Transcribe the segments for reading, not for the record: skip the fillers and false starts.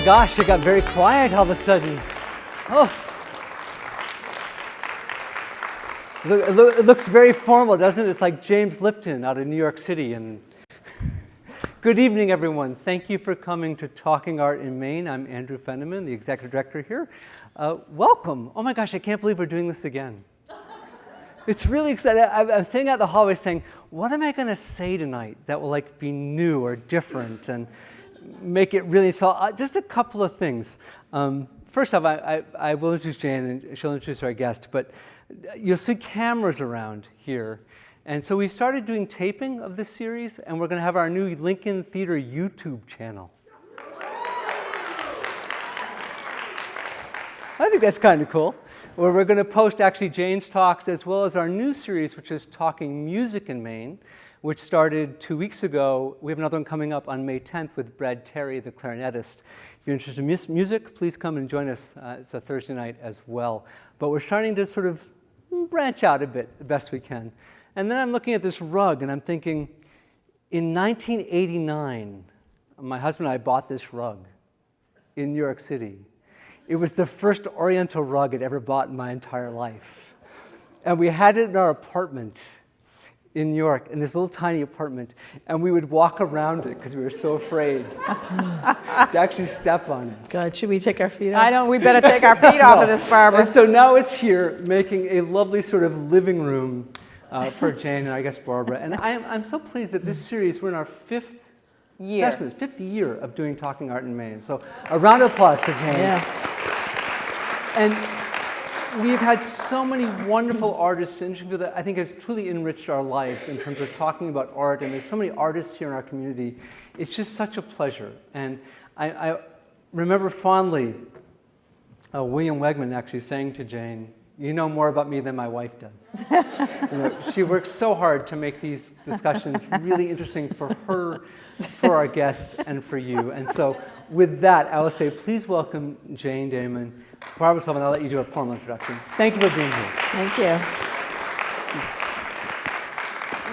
gosh, it got very quiet all of a sudden. Oh. It looks very formal, doesn't it? It's like James Lipton out of New York City. And good evening, everyone. Thank you for coming to Talking Art in Maine. I'm Andrew Fenneman, the executive director here. Welcome. Oh my gosh, I can't believe we're doing this again. It's really exciting. I'm sitting out the hallway saying, what am I going to say tonight that will be new or different and make it really, so just a couple of things. First off, I will introduce Jane and she'll introduce our guest, but you'll see cameras around here. And so we started doing taping of this series, and we're going to have our new Lincoln Theater YouTube channel. I think that's kind of cool, where we're going to post actually Jane's talks as well as our new series, which is Talking Music in Maine, which started 2 weeks ago. We have another one coming up on May 10th with Brad Terry, the clarinetist. If you're interested in music, please come and join us. It's a Thursday night as well. But we're starting to sort of branch out a bit the best we can. And then I'm looking at this rug and I'm thinking, in 1989, my husband and I bought this rug in New York City. It was the first Oriental rug I'd ever bought in my entire life. And we had it in our apartment in New York, in this little tiny apartment, and we would walk around it because we were so afraid to actually step on it. God, should we take our feet off? I don't, we better take our feet off of this, Barbara. And so now it's here, making a lovely sort of living room for Jane and I guess Barbara. And I'm so pleased that this series, we're in our fifth year of doing Talking Art in Maine. So a round of applause for Jane. Yeah. And we've had so many wonderful artists and people that I think has truly enriched our lives in terms of talking about art, and there's so many artists here in our community. It's just such a pleasure. And I remember fondly William Wegman actually saying to Jane, "You know more about me than my wife does." She works so hard to make these discussions really interesting for her, for our guests, and for you. And so with that, I will say, please welcome Jane Dahmen. Barbara Sullivan, I'll let you do a formal introduction. Thank you for being here. Thank you.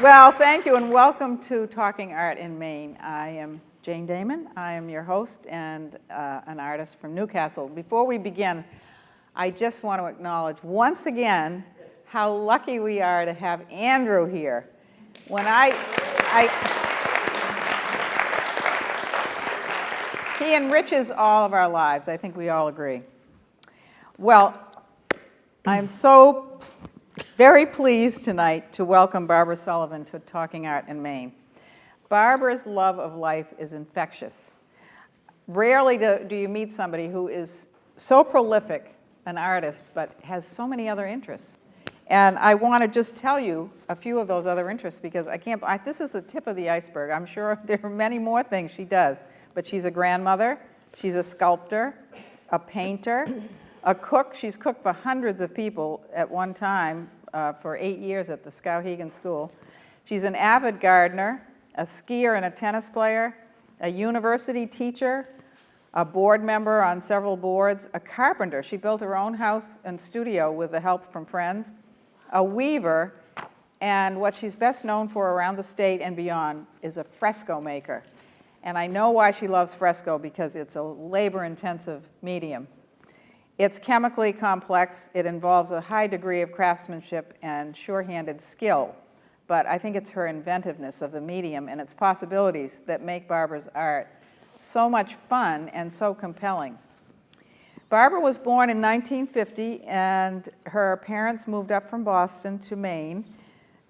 Well, thank you, and welcome to Talking Art in Maine. I am Jane Dahmen. I am your host and an artist from Newcastle. Before we begin, I just want to acknowledge once again how lucky we are to have Andrew here. When he enriches all of our lives. I think we all agree. Well, I'm so very pleased tonight to welcome Barbara Sullivan to Talking Art in Maine. Barbara's love of life is infectious. Rarely do you meet somebody who is so prolific, an artist, but has so many other interests. And I want to just tell you a few of those other interests because this is the tip of the iceberg. I'm sure there are many more things she does, but she's a grandmother, she's a sculptor, a painter, a cook. She's cooked for hundreds of people at one time for 8 years at the Skowhegan School. She's an avid gardener, a skier and a tennis player, a university teacher, a board member on several boards, a carpenter. She built her own house and studio with the help from friends, a weaver, and what she's best known for around the state and beyond is a fresco maker. And I know why she loves fresco, because it's a labor-intensive medium. It's chemically complex. It involves a high degree of craftsmanship and sure-handed skill. But I think it's her inventiveness of the medium and its possibilities that make Barbara's art so much fun and so compelling. Barbara was born in 1950, and her parents moved up from Boston to Maine,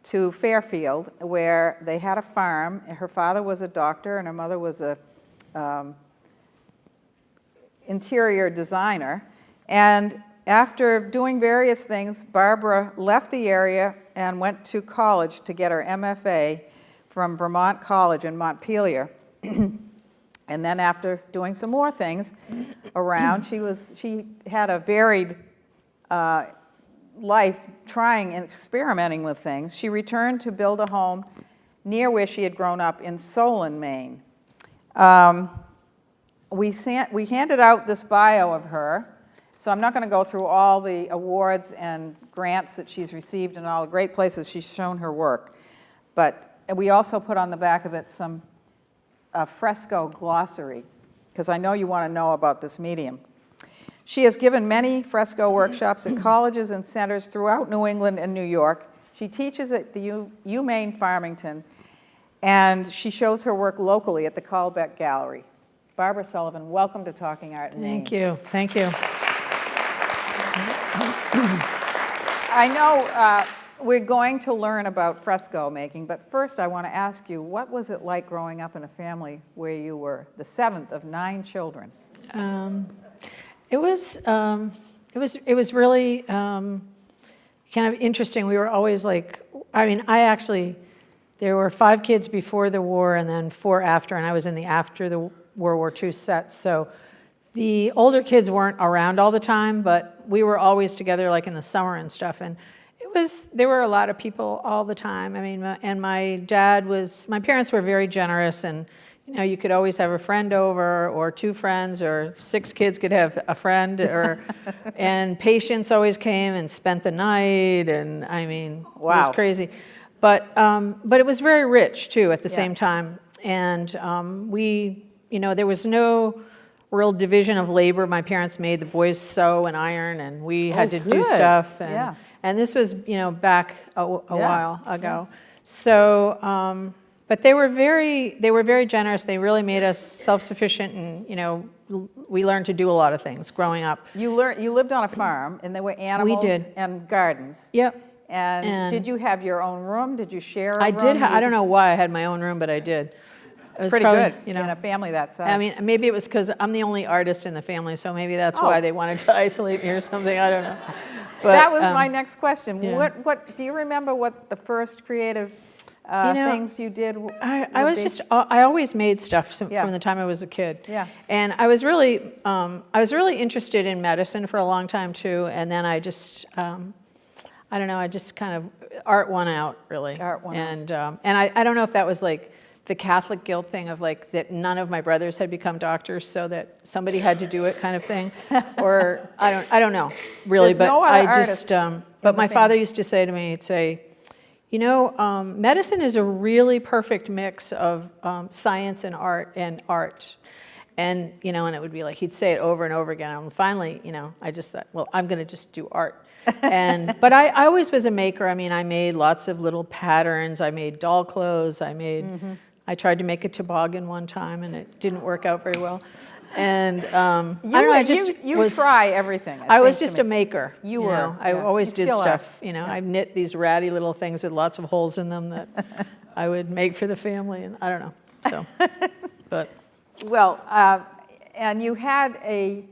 to Fairfield, where they had a farm. Her father was a doctor, and her mother was a interior designer. And after doing various things, Barbara left the area and went to college to get her MFA from Vermont College in Montpelier. And then after doing some more things around, she had a varied life trying and experimenting with things. She returned to build a home near where she had grown up in Solon, Maine. We handed out this bio of her. So I'm not going to go through all the awards and grants that she's received and all the great places she's shown her work. But we also put on the back of it a fresco glossary, because I know you want to know about this medium. She has given many fresco workshops at colleges and centers throughout New England and New York. She teaches at the UMaine Farmington, and she shows her work locally at the Colbeck Gallery. Barbara Sullivan, welcome to Talking Art in Maine. Thank you. Thank you. I know we're going to learn about fresco making, but first I want to ask you, what was it like growing up in a family where you were the 7th of 9 children? It was really kind of interesting. We were always like, I mean, there were 5 kids before the war and then 4 after, and I was in the after the World War II set. So the older kids weren't around all the time, but we were always together, like in the summer and stuff. And there were a lot of people all the time. I mean, and my parents were very generous, and you could always have a friend over, or 2 friends, or 6 kids could have a friend, and patients always came and spent the night, and I mean, wow. It was crazy. But it was very rich too at the same time, and there was no real division of labor. My parents made the boys sew and iron, and we had to do stuff. And this was, back a while ago. So, but they were very generous. They really made us self-sufficient, and we learned to do a lot of things growing up. You lived on a farm, and there were animals and gardens. Yep. And did you have your own room? Did you share a room? I did. I don't know why I had my own room, but I did. It was pretty probably, good in a family that size. I mean, maybe it was because I'm the only artist in the family, so maybe that's why they wanted to isolate me or something. I don't know. But, that was my next question. Yeah. What do you remember? What the first creative things you did? I always made stuff from the time I was a kid. Yeah. And I was really interested in medicine for a long time too. And then I just, I don't know, I just kind of art won out really. Art won out. And I don't know if that was like the Catholic guilt thing of like that none of my brothers had become doctors, so that somebody had to do it kind of thing, or I don't know really. There's no other artist but my father used to say to me, he'd say, medicine is a really perfect mix of science and art, and and it would be like he'd say it over and over again. And finally, I just thought, well, I'm going to just do art. But I always was a maker. I mean, I made lots of little patterns. I made doll clothes. I tried to make a toboggan one time, and it didn't work out very well. And I don't know. You try everything. I was just a maker. You were. I always did stuff. Yeah. I knit these ratty little things with lots of holes in them that I would make for the family, and I don't know. So, but well, and you had an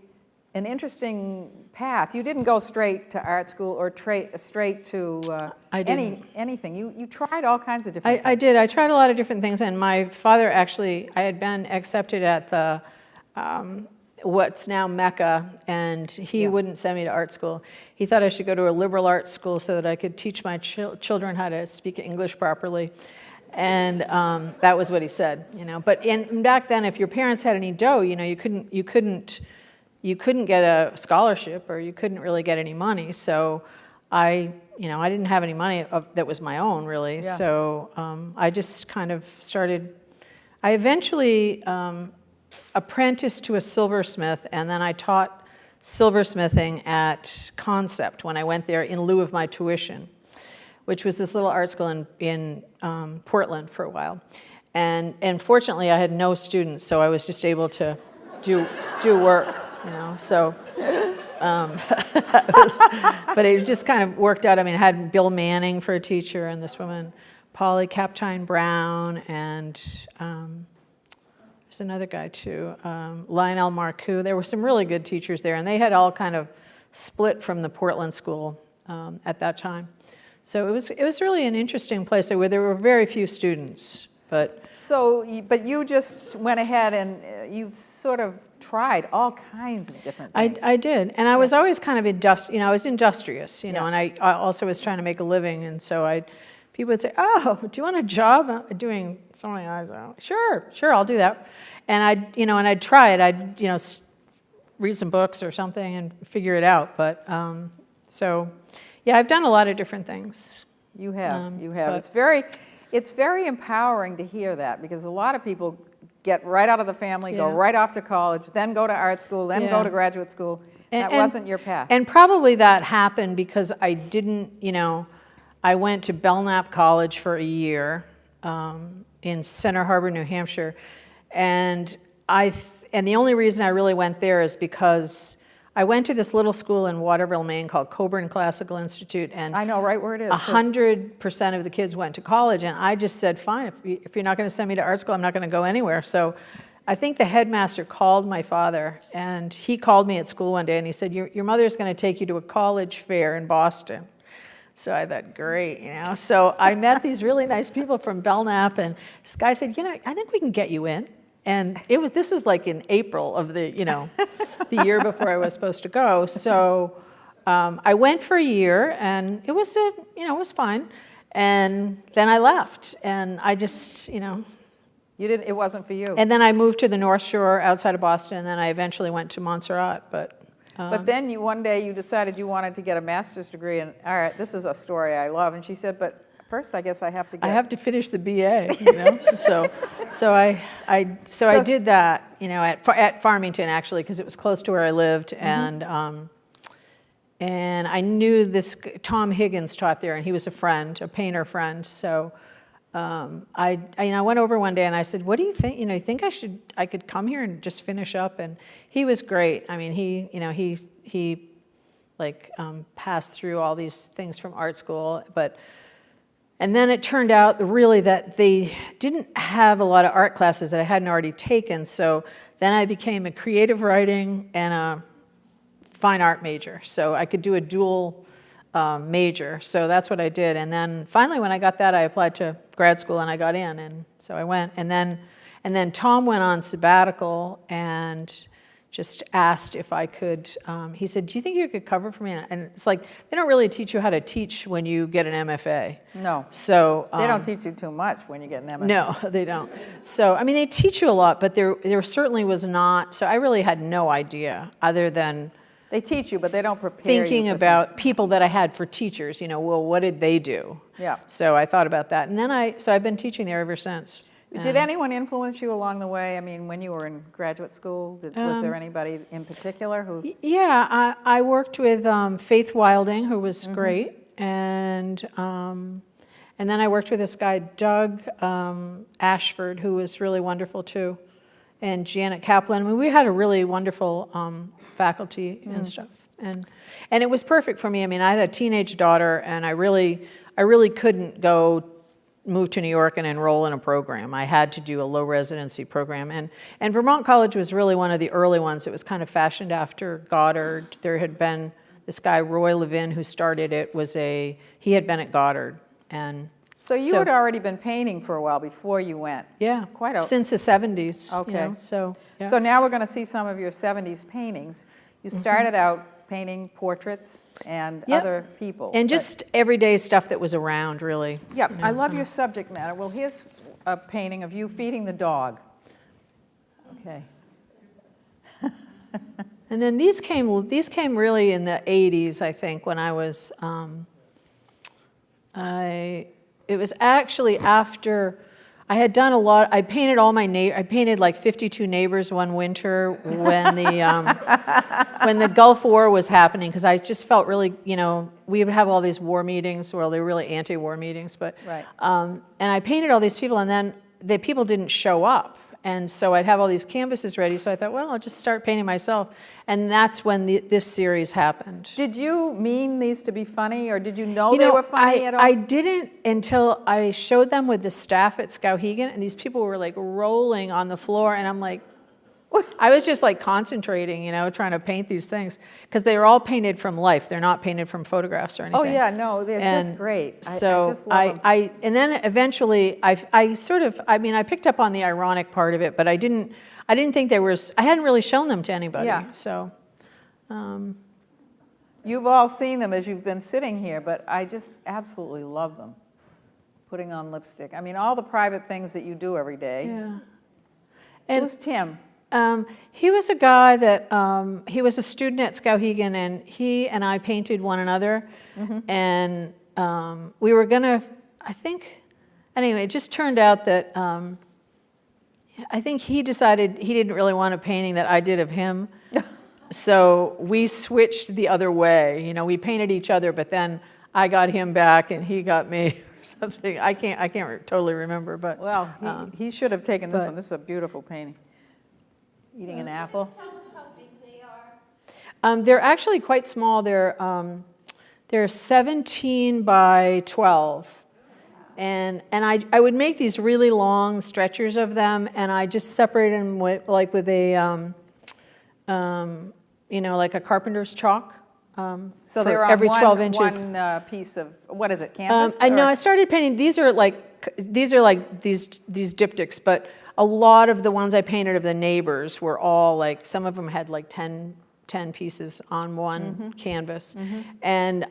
interesting path. You didn't go straight to art school or straight to anything. You tried all kinds of different things. I did. I tried a lot of different things, and my father actually, I had been accepted at the what's now Mecca, and he wouldn't send me to art school. He thought I should go to a liberal arts school so that I could teach my children how to speak English properly. And that was what he said, But back then, if your parents had any dough, you couldn't get a scholarship, or you couldn't really get any money. So I didn't have any money that was my own, really. Yeah. So I just kind of started. I eventually apprenticed to a silversmith, and then I taught silversmithing at Concept when I went there in lieu of my tuition, which was this little art school in Portland for a while. And fortunately, I had no students, so I was just able to do work. So, but it just kind of worked out. I mean, I had Bill Manning for a teacher, and this woman, Polly Captine Brown, and there's another guy too, Lionel Marcoux. There were some really good teachers there, and they had all kind of split from the Portland school at that time. So it was really an interesting place where there were very few students, but. But you just went ahead and you've sort of tried all kinds of different things. I did, and I was always kind of I was industrious, and I also was trying to make a living, and so people would say, "Oh, do you want a job doing something?" I was like, "Sure, I'll do that," and I'd try it. I'd read some books or something and figure it out. But so, yeah, I've done a lot of different things. You have. It's very empowering to hear that, because a lot of people get right out of the family, go Yeah. right off to college, then go to art school, then go Yeah. to graduate school. That And- wasn't your path. And probably that happened because I didn't, I went to Belknap College for a year in Center Harbor, New Hampshire, and the only reason I really went there is because I went to this little school in Waterville, Maine called Coburn Classical Institute, and I know right where it is. 100% of the kids went to college, and I just said, fine, if you're not going to send me to art school, I'm not going to go anywhere. So I think the headmaster called my father, and he called me at school one day, and he said, your mother's going to take you to a college fair in Boston. So I thought, great, So I met these really nice people from Belknap, and this guy said, I think we can get you in. And this was like in April of the year before I was supposed to go. So I went for a year, and it was it was fine. And then I left, and I just You didn't. It wasn't for you. And then I moved to the North Shore outside of Boston, and then I eventually went to Montserrat. But then one day you decided you wanted to get a master's degree, and all right, this is a story I love. And she said, but first I guess I have to get. I have to finish the BA, So I did that, at Farmington actually, because it was close to where I lived, and I knew this Tom Higgins taught there, and he was a painter friend. So I went over one day and I said, "What do you think? You think I could come here and just finish up?" And he was great. I mean, he passed through all these things from art school, and then it turned out really that they didn't have a lot of art classes that I hadn't already taken. So then I became a creative writing and a fine art major. So I could do a dual major. So that's what I did. And then finally, when I got that, I applied to grad school and I got in. And so I went. And then Tom went on sabbatical and just asked if I could, he said, do you think you could cover for me? And it's like, they don't really teach you how to teach when you get an MFA. No. So they don't teach you too much when you get an MFA. No, they don't. So, I mean, they teach you a lot, but there certainly was not, so I really had no idea other than they teach you, but they don't prepare you thinking for about things. people that I had for teachers, well, what did they do? Yeah. So I thought about that. And then I've been teaching there ever since. Did anyone influence you along the way? I mean, when you were in graduate school, was there anybody in particular who? Yeah, I worked with Faith Wilding, who was great, and then I worked with this guy, Doug Ashford, who was really wonderful too, and Janet Kaplan. I mean, we had a really wonderful faculty and stuff, and it was perfect for me. I mean, I had a teenage daughter, and I really couldn't move to New York and enroll in a program. I had to do a low residency program. And Vermont College was really one of the early ones. It was kind of fashioned after Goddard. There had been this guy, Roy Levin, who started it, he had been at Goddard. And so you had already been painting for a while before you went. Yeah, since the 70s. Okay. So now we're going to see some of your 70s paintings. You started out painting portraits and other people. And just everyday stuff that was around, really. Yeah, I love your subject matter. Well, here's a painting of you feeding the dog. Okay. And then these came really in the 80s, I think, when I was, it was actually after I had done a lot. I painted I painted like 52 neighbors one winter when the Gulf War was happening, because I just felt really, we would have all these war meetings. Well, they were really anti-war meetings, but right. And I painted all these people, and then the people didn't show up. And so I'd have all these canvases ready, so I thought, well, I'll just start painting myself. And that's when this series happened. Did you mean these to be funny, or did you know they were funny at all? I didn't until I showed them with the staff at Skowhegan, and these people were like rolling on the floor, and I'm like, I was just like concentrating, trying to paint these things, because they were all painted from life. They're not painted from photographs or anything. Oh yeah, no, they're just great. So I just love them. And then eventually I picked up on the ironic part of it, but I didn't think I hadn't really shown them to anybody. Yeah. So. You've all seen them as you've been sitting here, but I just absolutely love them. Putting on lipstick. I mean, all the private things that you do every day. Yeah. And who's Tim? He was a guy that, he was a student at Skowhegan, and he and I painted one another. And we were gonna, I think, anyway, it just turned out that I think he decided he didn't really want a painting that I did of him. So we switched the other way. You know, we painted each other, but then I got him back and he got me or something. I can't totally remember, but. Well, he should have taken this but- one. This is a beautiful painting. Eating an apple. Tell us how big they are. They're actually quite small. They're 17 by 12. And I would make these really long stretchers of them, and I just separated them with a, you know, like a carpenter's chalk. So for they're on every 12 inches. one piece of, what is it, canvas? I know or- I started painting, these are like these diptychs, but a lot of the ones I painted of the neighbors were all like, some of them had like 10 pieces on one canvas. And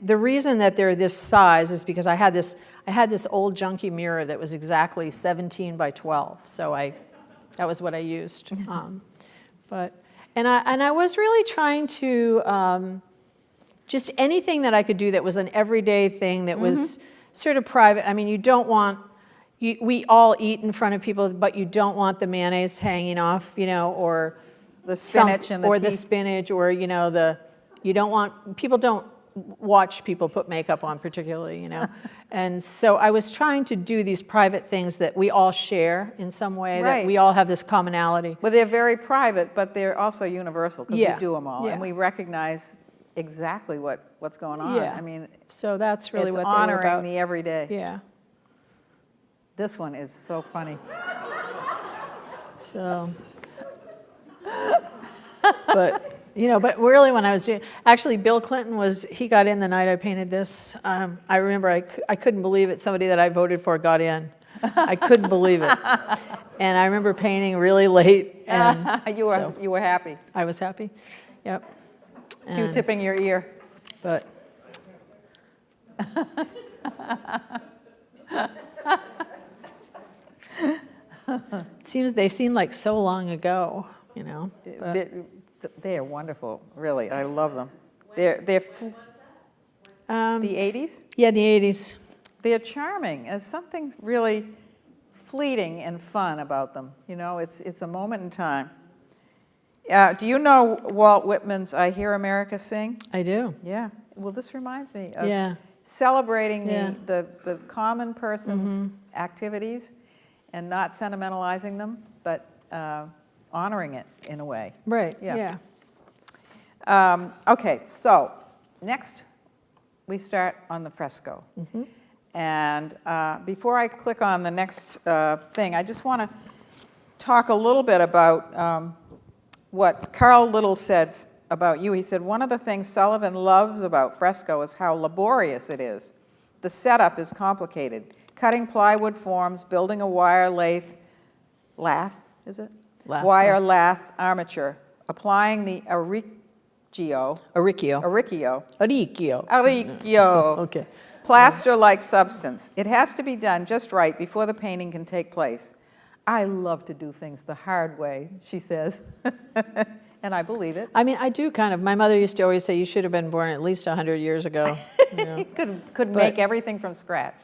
the reason that they're this size is because I had this old junky mirror that was exactly 17 by 12. So that was what I used. And I was really trying to just anything that I could do that was an everyday thing that was sort of private. I mean, you don't want, we all eat in front of people, but you don't want the mayonnaise hanging off, you know, or The spinach and the or teeth. the spinach, or you know, you don't want, people don't watch people put makeup on particularly, you know. And so I was trying to do these private things that we all share in some way, Right. that we all have this commonality. Well, they're very private, but they're also universal because Yeah, we do them all. yeah. And we recognize exactly what's going on. Yeah. I mean, So that's really it's what they were honoring about. the everyday. Yeah. This one is so funny. So, but, you know, but really when I was doing, actually Bill Clinton he got in the night I painted this. I remember I couldn't believe it, somebody that I voted for got in. I couldn't believe it. And I remember painting really late, and You were happy. I was happy. Yep. And- Q-tipping your ear. But. They seem like so long ago, you know. but- They are wonderful, really. I love them. They're the 80s? Yeah, the 80s. They're charming. There's something really fleeting and fun about them. You know, it's a moment in time. Do you know Walt Whitman's I Hear America Sing? I do. Yeah. Well, this reminds me of Yeah. celebrating Yeah. the common person's activities and not sentimentalizing them, but honoring it in a way. Right. Yeah. Yeah. Okay, so next we start on the fresco. And before I click on the next thing, I just want to talk a little bit about what Carl Little said about you. He said, one of the things Sullivan loves about fresco is how laborious it is. The setup is complicated. Cutting plywood forms, building a wire lathe, is it? Lathe, Wire yeah. lathe armature, applying the irrichio, Okay. plaster-like substance. It has to be done just right before the painting can take place. I love to do things the hard way, she says, and I believe it. I mean, I do kind of. My mother used to always say, you should have been born at least 100 years ago. You know? Could make everything from scratch.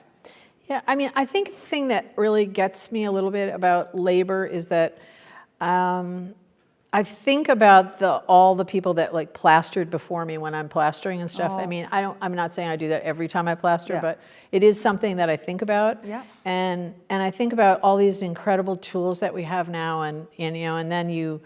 Yeah, I mean, I think the thing that really gets me a little bit about labor is that I think about all the people that like plastered before me when I'm plastering and stuff. I mean, I'm not saying I do that every time I plaster, Yeah. but it is something that I think about. Yeah. And I think about all these incredible tools that we have now, and you know, and then you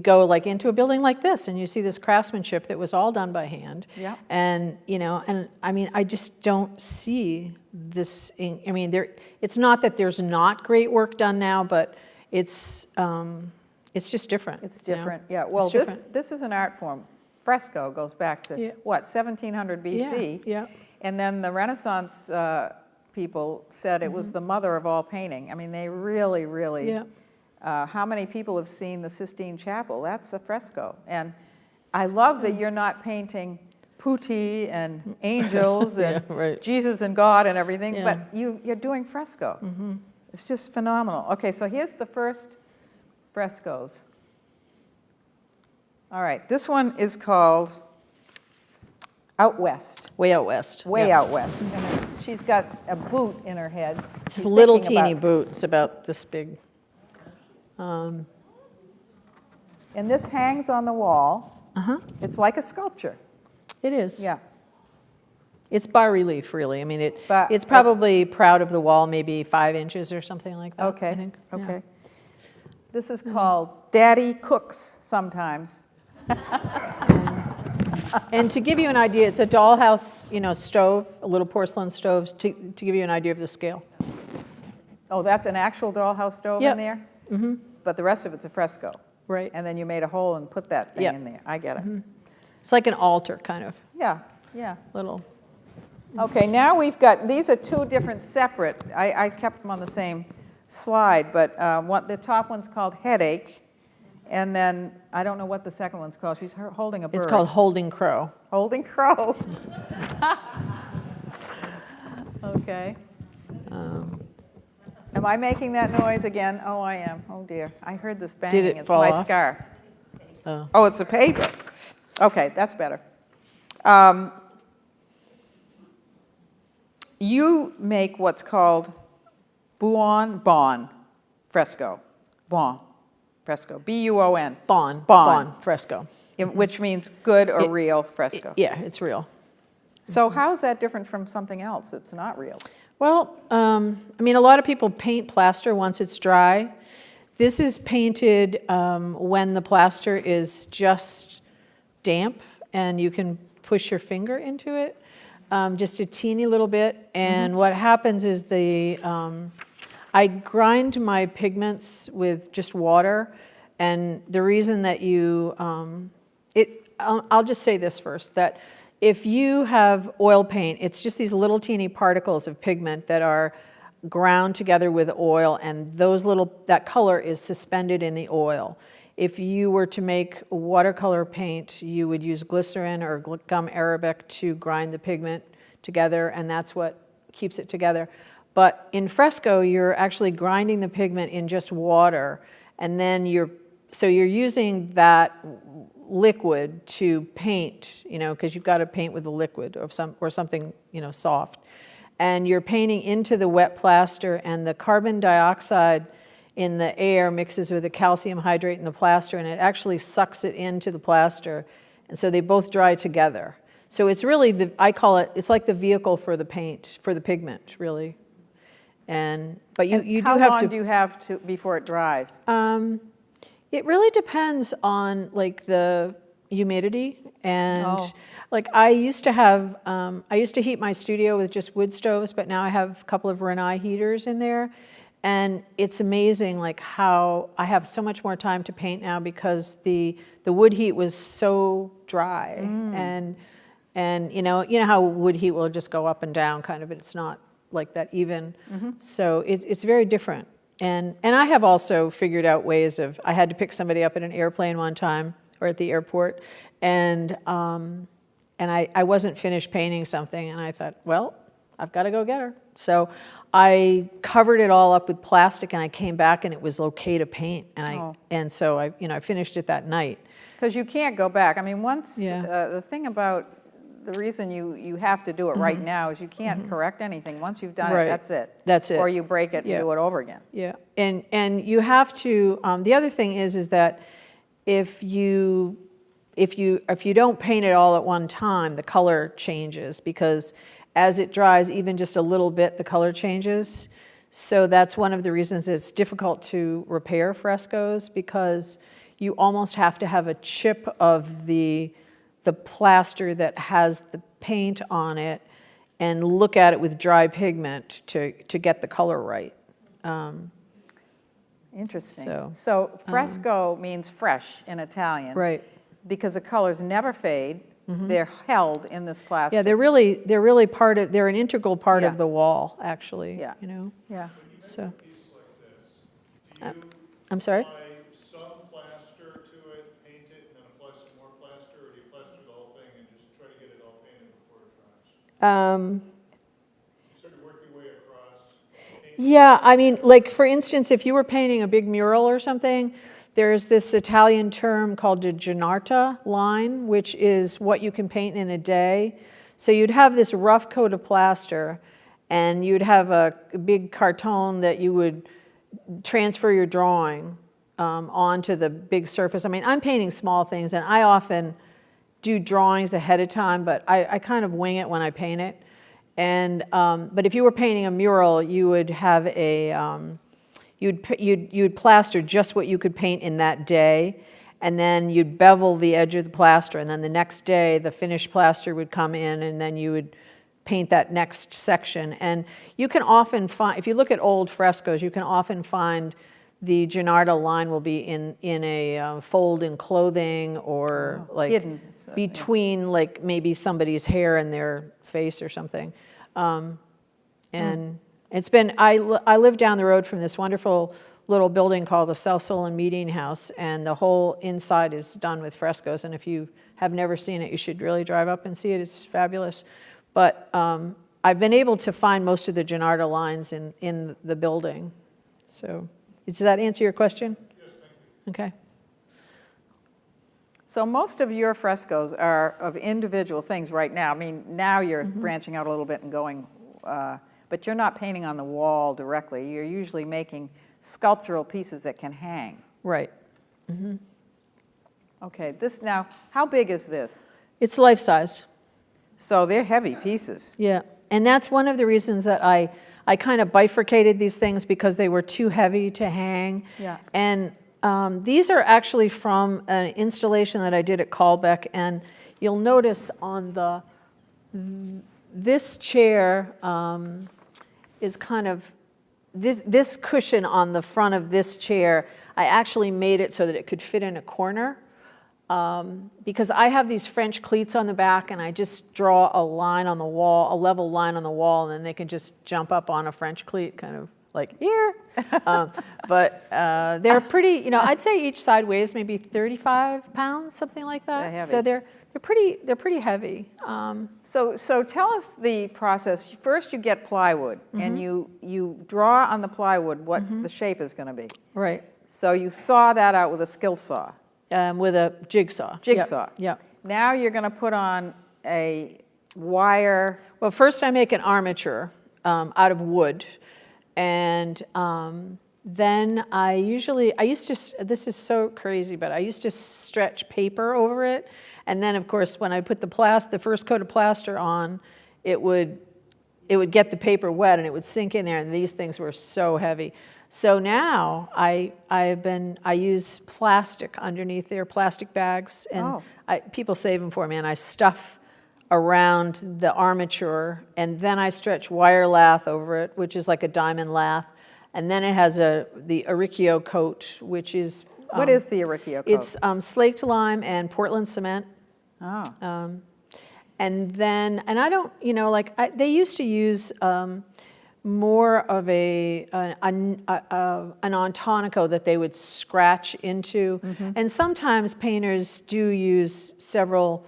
go like into a building like this and you see this craftsmanship that was all done by hand. Yeah. And you know, and I mean, I just don't see this. I mean, it's not that there's not great work done now, but it's just different. It's you know? different, yeah. Well, It's different. this is an art form. Fresco goes back to, Yeah. what, 1700 BC? Yeah. And then the Renaissance people said it was the mother of all painting. I mean, they really, really, Yeah. how many people have seen the Sistine Chapel? That's a fresco. And I love that you're not painting putti and angels and Yeah, right. Jesus and God and everything, Yeah. but you're doing fresco. It's just phenomenal. Okay, so here's the first frescoes. All right, this one is called Out West, Way out west. way Yeah. out west. And it's she's got a boot in her head. It's She's a little thinking teeny about- boot. It's about this big. And this hangs on the wall. Uh-huh. It's like a sculpture. It is. Yeah. It's bas relief, really. I mean, But it's probably proud of the wall, maybe 5 inches or something like that. Okay. I think. Yeah. Okay. This is called Daddy Cooks sometimes. And to give you an idea, it's a dollhouse, stove, a little porcelain stove, to give you an idea of the scale. Oh, that's an actual dollhouse stove Yep. in there? Mm-hmm. But the rest of it's a fresco. Right. And then you made a hole and put that thing Yep. in there. I get it. It's like an altar, kind of, Yeah, yeah. little. Okay, now we've got, these are two different separate, I kept them on the same slide, but the top one's called Headache, and then, I don't know what the second one's called. She's holding a bird. It's called Holding Crow. Holding Crow. Okay. Am I making that noise again? Oh, I am. Oh, dear. I heard this banging. it It's fall my off? scarf. Oh. Oh, it's a paper. Okay, that's better. You make what's called bon fresco. Bon fresco. B-U-O-N. Bon fresco. Which means good or real fresco. Yeah, it's real. So how is that different from something else that's not real? Well, I mean, a lot of people paint plaster once it's dry. This is painted when the plaster is just damp and you can push your finger into it, just a teeny little bit. And what happens is I grind my pigments with just water. And the reason that I'll just say this first, that if you have oil paint, it's just these little teeny particles of pigment that are ground together with oil, and that color is suspended in the oil. If you were to make watercolor paint, you would use glycerin or gum arabic to grind the pigment together, and that's what keeps it together. But in fresco, you're actually grinding the pigment in just water, and then you're using that liquid to paint, because you've got to paint with a liquid or something, soft. And you're painting into the wet plaster, and the carbon dioxide in the air mixes with the calcium hydrate in the plaster, and it actually sucks it into the plaster, and so they both dry together. So it's really, I call it, it's like the vehicle for the paint, for the pigment, really. But you do have to. How long do you have to before it dries? It really depends on the humidity and Oh. I used to heat my studio with just wood stoves, but now I have a couple of Rinnai heaters in there, and it's amazing how I have so much more time to paint now because the wood heat was so dry and you know how wood heat will just go up and down kind of, but it's not like that even. So it's very different. And I have also figured out ways of, I had to pick somebody up at an airplane one time, or at the airport, and I wasn't finished painting something, and I thought, well, I've got to go get her. So I covered it all up with plastic, and I came back, and it was okay to paint, and so I finished it that night. Because you can't go back. I mean, once, Yeah. the thing about, the reason you have to do it right now is you can't correct anything. Once you've done Right. it, that's it. That's it. Or you break it and Yeah. do it over again. Yeah, and you have to. The other thing is that if you don't paint it all at one time, the color changes because as it dries, even just a little bit, the color changes. So that's one of the reasons it's difficult to repair frescoes, because you almost have to have a chip of the plaster that has the paint on it and look at it with dry pigment to get the color right. Interesting. So fresco means fresh in Italian. Right. Because the colors never fade. They're held in this plastic. Yeah, they're really part of, they're an integral part Yeah. of the wall, actually. Yeah. Yeah. So. I'm sorry? Apply some plaster to it, paint it, and then apply some more plaster, or do you plaster the whole thing and just try to get it all painted before it dries? You sort of work your way across. Yeah, I mean, for instance, if you were painting a big mural or something, there's this Italian term called the Janata line, which is what you can paint in a day. So you'd have this rough coat of plaster, and you'd have a big carton that you would transfer your drawing onto the big surface. I mean, I'm painting small things, and I often do drawings ahead of time, but I kind of wing it when I paint it. And but if you were painting a mural, you would have a you'd plaster just what you could paint in that day, and then you'd bevel the edge of the plaster, and then the next day the finished plaster would come in, and then you would paint that next section. And you can often find, if you look at old frescoes, you can often find the Janata line will be in a fold in clothing, or like hidden, so, between like maybe somebody's hair and their face or something. And it's been, I live down the road from this wonderful little building called the South Sullivan Meeting House, and the whole inside is done with frescoes. And if you have never seen it, you should really drive up and see it. It's fabulous. But I've been able to find most of the Janata lines in the building. So does that answer your question? Yes, thank you. Okay. So most of your frescoes are of individual things right now. I mean, now you're branching out a little bit and going, but you're not painting on the wall directly. You're usually making sculptural pieces that can hang. Right. Okay, this now, how big is this? It's life size. So they're heavy pieces. Yeah. And that's one of the reasons that I kind of bifurcated these things, because they were too heavy to hang. Yeah. And these are actually from an installation that I did at Callbeck, and you'll notice on this chair is kind of, this cushion on the front of this chair, I actually made it so that it could fit in a corner, because I have these French cleats on the back, and I just draw a line on the wall, a level line on the wall, and then they can just jump up on a French cleat, kind of like here. But they're pretty, I'd say each side weighs maybe 35 pounds, something like that. They're heavy. So they're pretty heavy. So tell us the process. First you get plywood, and you draw on the plywood what the shape is going to be. Right. So you saw that out with a skill saw. With a jigsaw. Jigsaw. Yeah. Now you're going to put on a wire. Well, first I make an armature out of wood, and then this is so crazy, but I used to stretch paper over it, and then of course when I put the first coat of plaster on, it would get the paper wet and it would sink in there, and these things were so heavy. So now I use plastic underneath there, plastic bags, and people save them for me, and I stuff around the armature, and then I stretch wire lathe over it, which is like a diamond lathe, and then it has the irrichio coat, which is What is the irrichio coat? it's slaked lime and Portland cement. Oh. And then, and I don't, they used to use more of an ontonico that they would scratch into. And sometimes painters do use several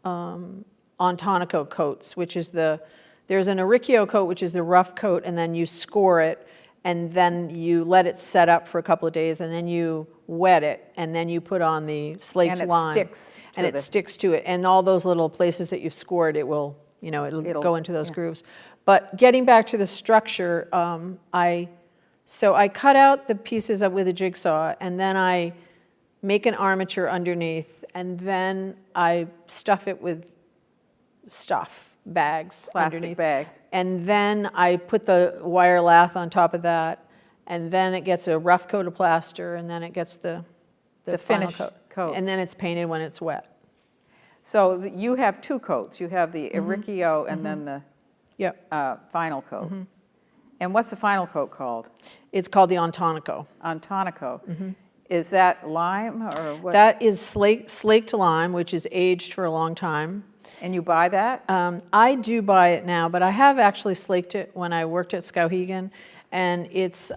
ontonico coats, which is there's an irrichio coat, which is the rough coat, and then you score it, and then you let it set up for a couple of days, and then you wet it, and then you put on the slaked lime. And it sticks to it. And all those little places that you've scored, it will, it'll go into those grooves. But getting back to the structure, I cut out the pieces with a jigsaw, and then I make an armature underneath, and then I stuff it with bags Plastic underneath. bags. And then I put the wire lathe on top of that, and then it gets a rough coat of plaster, and then it gets the final finished coat. And then it's painted when it's wet. So you have two coats. You have the irrichio and then the Yep. final coat. And what's the final coat called? It's called the ontonico. Ontonico. Is that lime or what? That is slaked lime, which is aged for a long time. And you buy that? I do buy it now, but I have actually slaked it when I worked at Skowhegan, and it's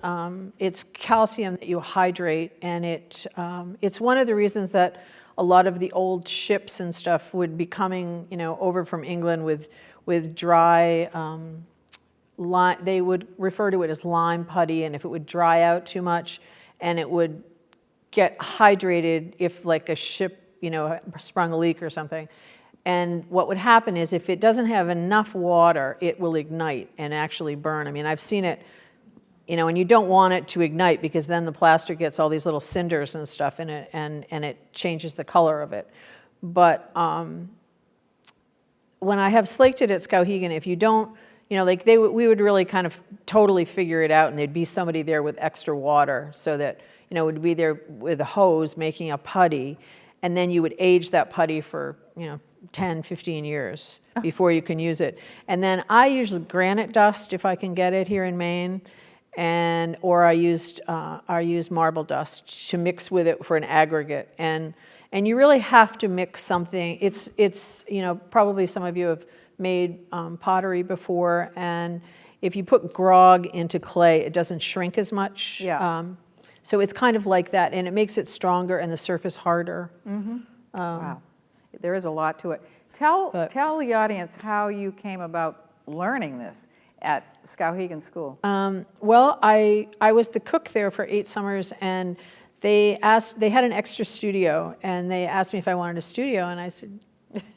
calcium that you hydrate, and it's one of the reasons that a lot of the old ships and stuff would be coming, over from England with dry lime. They would refer to it as lime putty, and if it would dry out too much, and it would get hydrated if like a ship, sprung a leak or something. And what would happen is if it doesn't have enough water, it will ignite and actually burn. I mean, I've seen it, and you don't want it to ignite because then the plaster gets all these little cinders and stuff in it, and it changes the color of it. But when I have slaked it at Skowhegan, if you don't, we would really kind of totally figure it out, and there'd be somebody there with extra water so that, would be there with a hose making a putty, and then you would age that putty for, 10, 15 years before you can use it. And then I use granite dust if I can get it here in Maine, or I used marble dust to mix with it for an aggregate. And you really have to mix something. It's probably some of you have made pottery before, and if you put grog into clay, it doesn't shrink as much. Yeah. So it's kind of like that, and it makes it stronger and the surface harder. Wow, there is a lot to it. Tell the audience how you came about learning this at Skowhegan School. Well, I was the cook there for 8 summers, and they had an extra studio, and they asked me if I wanted a studio, and I said,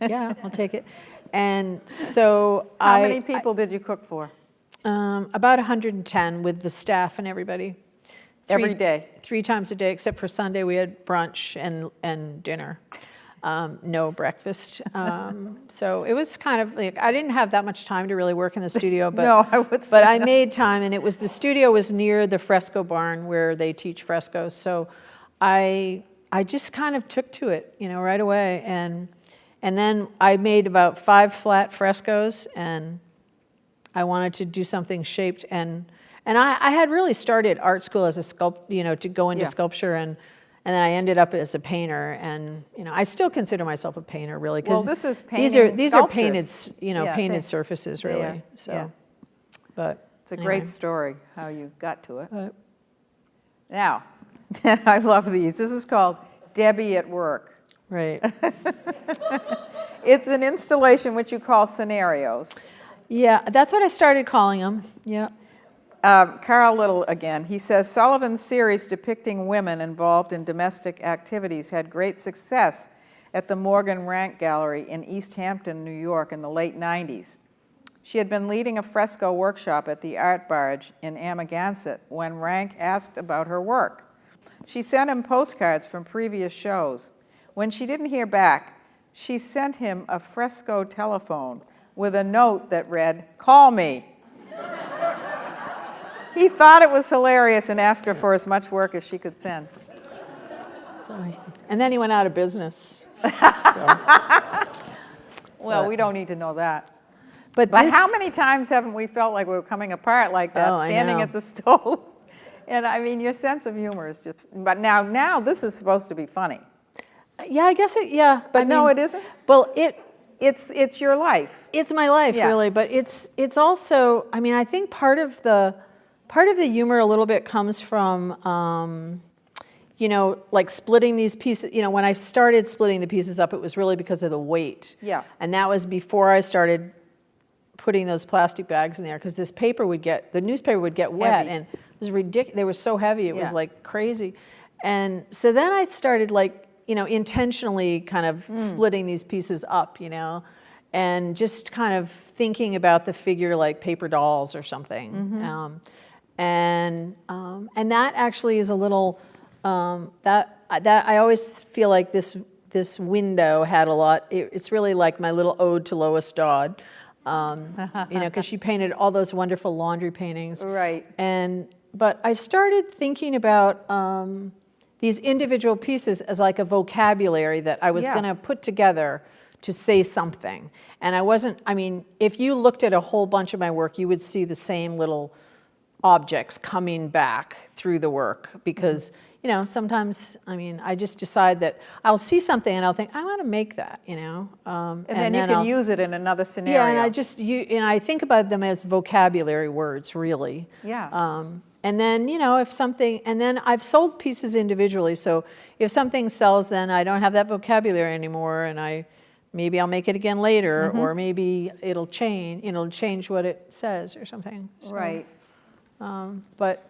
yeah, I'll take it. And so How many people did you cook for? About 110 with the staff and everybody. Every day? 3 times a day, except for Sunday we had brunch and dinner. No breakfast. So it was kind of like, I didn't have that much time to really work in the studio, but, No, I would say but I made time, and the studio was near the Fresco barn where they teach frescoes. So I just kind of took to it, right away. And then I made about 5 flat frescoes, and I wanted to do something shaped. And I had really started art school as a to go into sculpture, and then I ended up as a painter. And I still consider myself a painter, really, because this is painting these are sculptures. painted, painted surfaces, really. Yeah. So, Yeah. but It's a anyway. great story how you got to it. But- Now, I love these. This is called Debbie at Work. Right. It's an installation which you call scenarios. Yeah, that's what I started calling them. Yeah. Carl Little again, he says, Sullivan's series depicting women involved in domestic activities had great success at the Morgan Rank Gallery in East Hampton, New York in the late 90s. She had been leading a fresco workshop at the Art Barge in Amagansett when Rank asked about her work. She sent him postcards from previous shows. When she didn't hear back, she sent him a fresco telephone with a note that read, "Call me." He thought it was hilarious and asked her for as much work as she could send. Sorry. And then he went out of business. Well, we don't need to know that. But But this, how many times haven't we felt like we were coming apart like that, Oh, I standing know. at the stove? And I mean, your sense of humor is just, but now this is supposed to be funny. yeah, I guess yeah. But no, it isn't. Well, It's your life. it's my life, Yeah. really, but it's also, I mean, I think part of the humor a little bit comes from, like splitting these pieces. When I started splitting the pieces up, it was really because of the weight. Yeah. And that was before I started putting those plastic bags in there, because the newspaper would get wet, Heavy. and it was ridiculous. They were so heavy, it was Yeah. like crazy. And so then I started intentionally kind of splitting these pieces up, and just kind of thinking about the figure like paper dolls or something. And that actually is a little, that I always feel like this window had a lot, it's really like my little ode to Lois Dodd, because she painted all those wonderful laundry paintings. Right. But I started thinking about these individual pieces as like a vocabulary that I was Yeah. going to put together to say something. And if you looked at a whole bunch of my work, you would see the same little objects coming back through the work, because sometimes I just decide that I'll see something and I'll think I want to make that, And then you can I'll- use it in another scenario. yeah, and I think about them as vocabulary words, really. Yeah. And then, and then I've sold pieces individually, so if something sells, then I don't have that vocabulary anymore, and maybe I'll make it again later, or maybe it'll change what it says or something. So, Right. But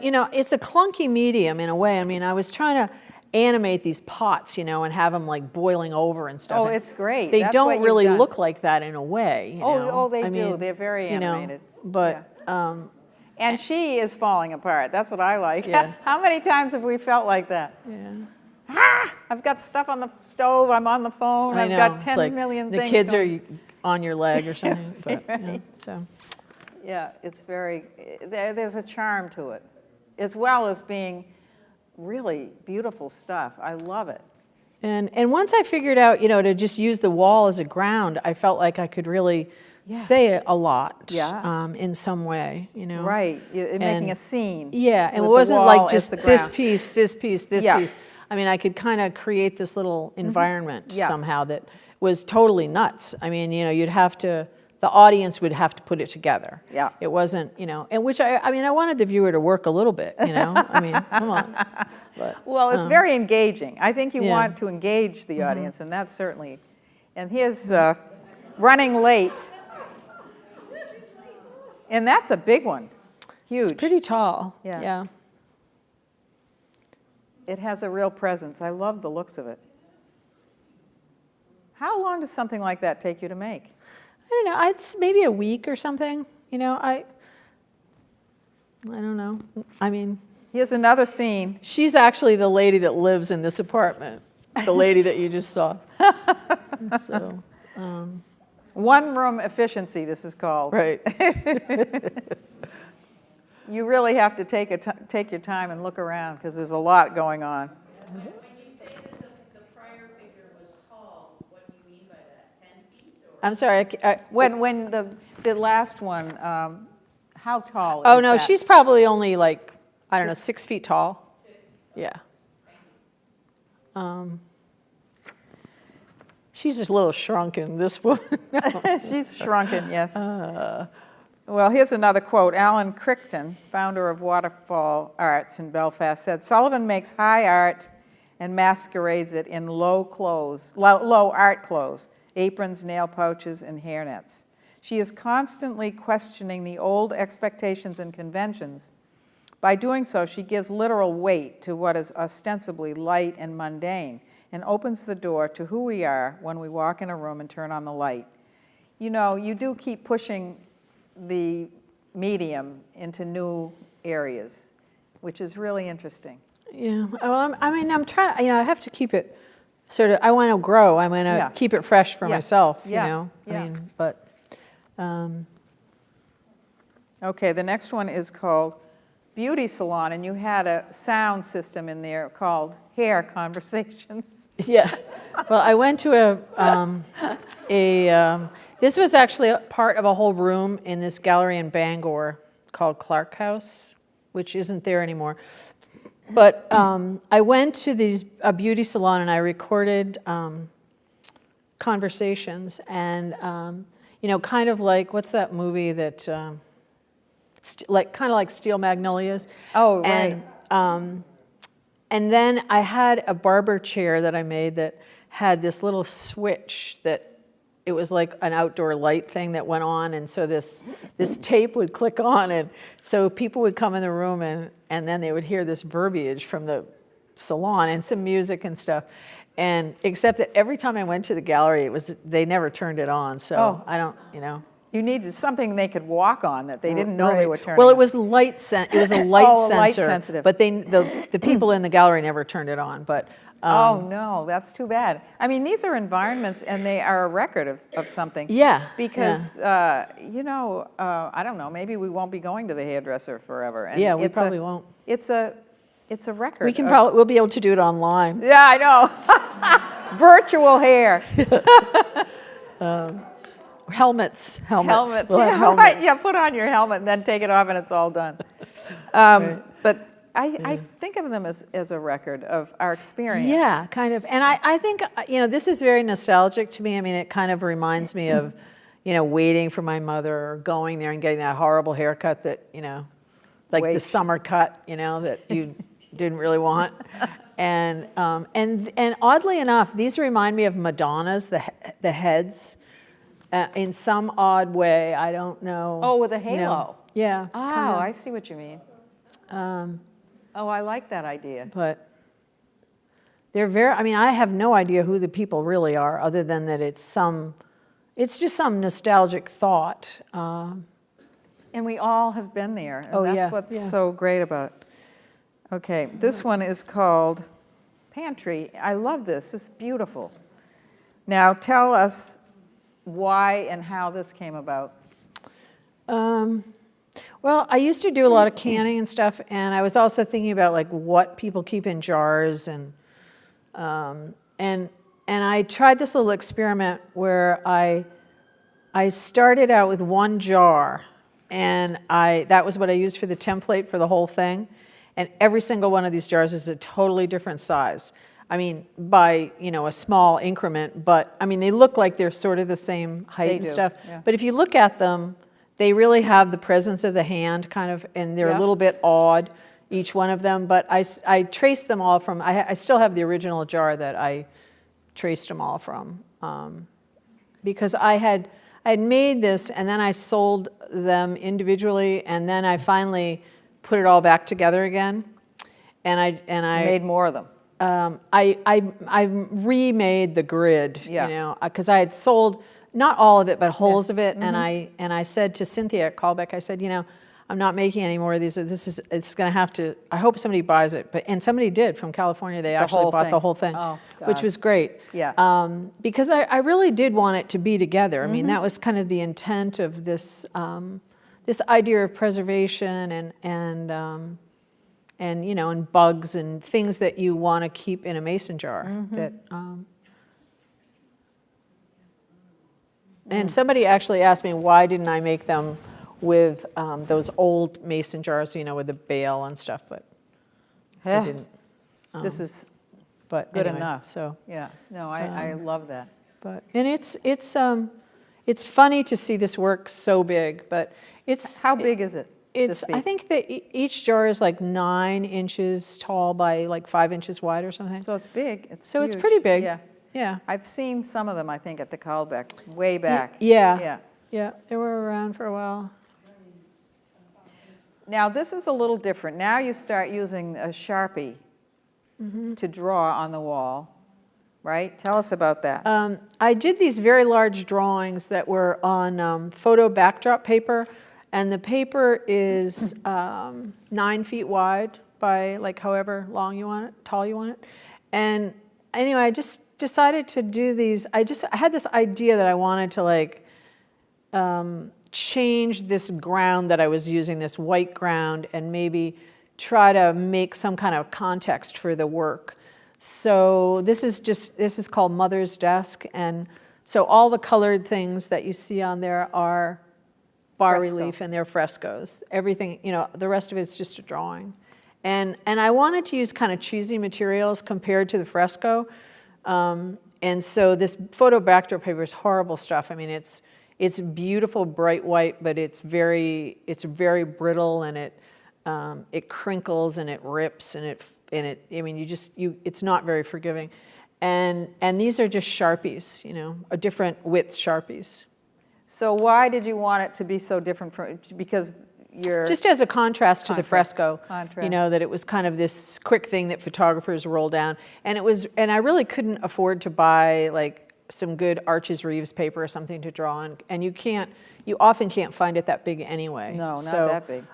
it's a clunky medium in a way. I was trying to, animate these pots, you know, and have them like boiling over and stuff. Oh, And it's great. They That's what don't you've really done. look like that in a way. You know? Oh, they I do. mean, They're very you know, animated. but And she is falling apart. That's what I like. Yeah. How many times have we felt like that? yeah. I've got stuff on the stove. I'm on the phone. I I've know. got It's 10 like million the things. kids going. are on your leg or something. But, Right. you know, so. Yeah, it's very, there's a charm to it, as well as being really beautiful stuff. I love it. And once I figured out, you know, to just use the wall as a ground, I felt like I could really say it a lot in some way, you know. Right, you're making And- a scene. Yeah, and it with the wasn't wall like as just the this ground. piece, this piece, this Yeah. piece. I mean, I could kind of create this little environment Yeah. somehow that was totally nuts. I mean, you know, the audience would have to put it together. Yeah. It wasn't, you know, and which I mean, I wanted the viewer to work a little bit, you know. I mean, come on. But, Well, it's very engaging. I think you yeah. want to engage the audience, and that's certainly. And here's running late. And that's a big one, huge. it's pretty tall. Yeah. Yeah. It has a real presence. I love the looks of it. How long does something like that take you to make? I don't know. It's maybe a week or something. You know, I don't know. I mean, Here's another scene. she's actually the lady that lives in this apartment. The lady that you just saw. So, One room efficiency, this is called. right. You really have to take your time and look around because there's a lot going on. When you say that the prior figure was tall, what do you mean by that? 10 feet or? I'm sorry. When the last one, how tall Oh is no, that? she's probably only like, I don't know, 6 feet tall. Yeah. She's just a little shrunken. This one. She's shrunken, yes. Well, here's another quote. Alan Crichton, founder of Waterfall Arts in Belfast, said, "Sullivan makes high art and masquerades it in low art clothes, aprons, nail pouches, and hairnets. She is constantly questioning the old expectations and conventions. By doing so, she gives literal weight to what is ostensibly light and mundane and opens the door to who we are when we walk in a room and turn on the light." You know, you do keep pushing the medium into new areas, which is really interesting. Yeah. Well, I mean, I'm trying. You know, I have to keep it sort of. I want to grow. I want to Yeah. keep it fresh for Yeah. myself. Yeah. You know. Yeah. I mean, but. Okay, the next one is called Beauty Salon, and you had a sound system in there called Hair Conversations. Yeah. Well, I went to this was actually a part of a whole room in this gallery in Bangor called Clark House, which isn't there anymore. But I went to a beauty salon and I recorded conversations and, you know, kind of like, what's that movie that, kind of like Steel Magnolias? Oh, right. And then I had a barber chair that I made that had this little switch that it was like an outdoor light thing that went on, and so this tape would click on, and so people would come in the room and then they would hear this verbiage from the salon and some music and stuff. And except that every time I went to the gallery, they never turned it on. So I don't, you know. You needed something they could walk on that they didn't know they were turning Well, on. it was it was a light Oh, sensor. light sensitive. But the people in the gallery never turned it on. But Oh, no, that's too bad. I mean, these are environments, and they are a record of something. Yeah, Because, you know, I don't know, maybe we won't be going to the hairdresser forever. And yeah, we it's probably won't. It's a record. We'll be able to do it online. Yeah, I know. Virtual hair. Helmets. Helmets. We'll have Yeah, helmets. right. Yeah, put on your helmet and then take it off and it's all done. But I think of them as a record of our experience. Yeah, kind of. And I think, you know, this is very nostalgic to me. I mean, it kind of reminds me of, you know, waiting for my mother or going there and getting that horrible haircut that, you know, like the summer cut, you know, that you didn't really want. And oddly enough, these remind me of Madonna's, the heads, in some odd way. I don't know. Oh, with a you know. halo. Yeah. Oh, kinda. I see what you mean. Oh, I like that idea. But they're very, I mean, I have no idea who the people really are, other than that it's just some nostalgic thought. And we all have been there. And Oh, that's yeah, what's yeah. so great about it. Okay, this one is called Pantry. I love this. This is beautiful. Now, tell us why and how this came about. Well, I used to do a lot of canning and stuff, and I was also thinking about like what people keep in jars, and I tried this little experiment where I started out with one jar, and that was what I used for the template for the whole thing. And every single one of these jars is a totally different size. I mean, by, a small increment, but I mean, they look like they're sort of the same height They and do, stuff. yeah. But if you look at them, they really have the presence of the hand kind of, and they're Yeah. a little bit odd, each one of them. But I traced them all from, I still have the original jar that I traced them all from. Because I had made this, and then I sold them individually, and then I finally put it all back together again. And I Made more of them. I remade the grid, Yeah. because I had sold not all of it, but holes of it, and I said to Cynthia at Callback, I said, I'm not making any more of these. It's going to have to. I hope somebody buys it, and somebody did from California. They actually whole bought thing. the whole thing, Oh, which God. was great. Yeah. Because I really did want it to be together. I mean, that was kind of the intent of this this idea of preservation and bugs and things that you want to keep in a mason jar. And somebody actually asked me why didn't I make them with those old mason jars, with the bale and stuff, but I Eh, didn't. This is But good anyway, enough. So, Yeah, no, I love that. and it's funny to see this work so big, but it's How big is it? It's, this I piece? think that each jar is like 9 inches tall by like 5 inches wide or something. So it's big. It's So it's huge. pretty big. Yeah. Yeah. I've seen some of them, I think, at the Callback, way back. Yeah. Yeah. Yeah. They were around for a while. Now, this is a little different. Now you start using a Sharpie to draw on the wall, right? Tell us about that. I did these very large drawings that were on photo backdrop paper, and the paper is 9 feet wide by like however long you want it, tall you want it. And anyway, I just decided to do these. I had this idea that I wanted to like change this ground that I was using, this white ground, and maybe try to make some kind of context for the work. So this is called Mother's Desk, and so all the colored things that you see on there are bas Fresco. relief, and they're frescoes. Everything, the rest of it's just a drawing. And I wanted to use kind of cheesy materials compared to the fresco. And so this photo backdrop paper is horrible stuff. I mean, it's beautiful bright white, but it's very brittle, and it crinkles and it rips and it I mean, it's not very forgiving. And these are just Sharpies, a different width Sharpies. So why did you want it to be so different from, because you're... Just as a contrast to the Contrast. fresco, Contrast. that it was kind of this quick thing that photographers roll down. And I really couldn't afford to buy like some good Arches Reeves paper or something to draw on. And you often can't find it that big anyway. No, not So, that big.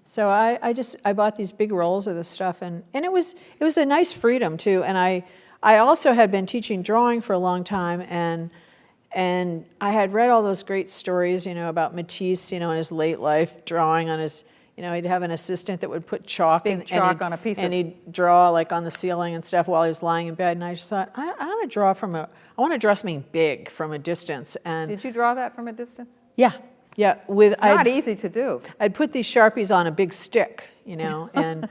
So I bought these big rolls of this stuff, and it was a nice freedom too. And I also had been teaching drawing for a long time, and I had read all those great stories, about Matisse, in his late life, drawing on his, he'd have an assistant that would put chalk Big chalk on a piece and of- he'd draw like on the ceiling and stuff while he was lying in bed. And I just thought, I want to draw something big from a distance. And Did you draw that from a distance? yeah. It's not easy to do. I'd put these Sharpies on a big stick, and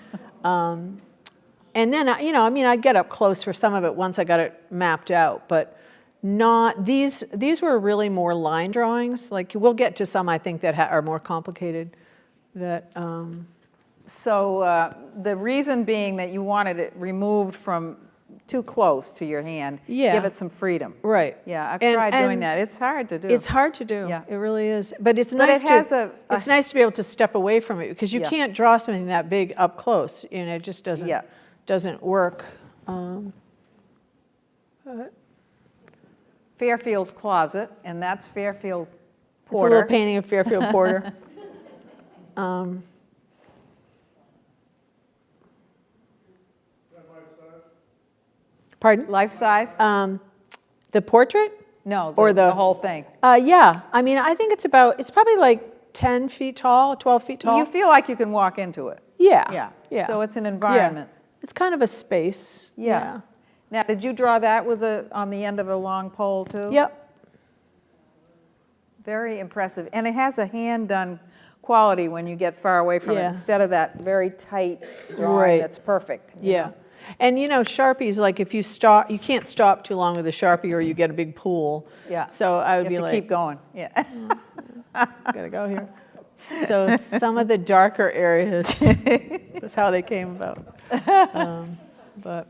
then I'd get up close for some of it once I got it mapped out, but not these were really more line drawings. Like we'll get to some I think that are more complicated. That So the reason being that you wanted it removed from too close to your hand, Yeah. give it some freedom. right. Yeah, I've And- tried doing and that. It's hard to do. It's hard to do. Yeah. It really is. But it's But nice it has it's nice to be able to step away from it, because you Yeah. can't draw something that big up close. It just doesn't Yeah. doesn't work. Fairfield's Closet, and that's Fairfield It's a little Porter. painting of Fairfield Porter. Pardon? Life size? The portrait? No, or the the- whole thing. Yeah, I mean, I think it's probably like 10 feet tall, 12 feet tall. You feel like you can walk into it. Yeah. Yeah. So it's an Yeah. environment. It's kind of a space. Yeah. Now, did you draw that with on the end of a long pole too? Yep. Very impressive. And it has a hand-done quality when you get far away from it, Yeah. instead of that very tight drawing Right. that's perfect. you Yeah. know. And Sharpies, like if you stop, you can't stop too long with a Sharpie or you get a big pool. Yeah. So I would You be have to like, keep going, yeah. gotta go here. So some of the darker areas, that's how they came about. But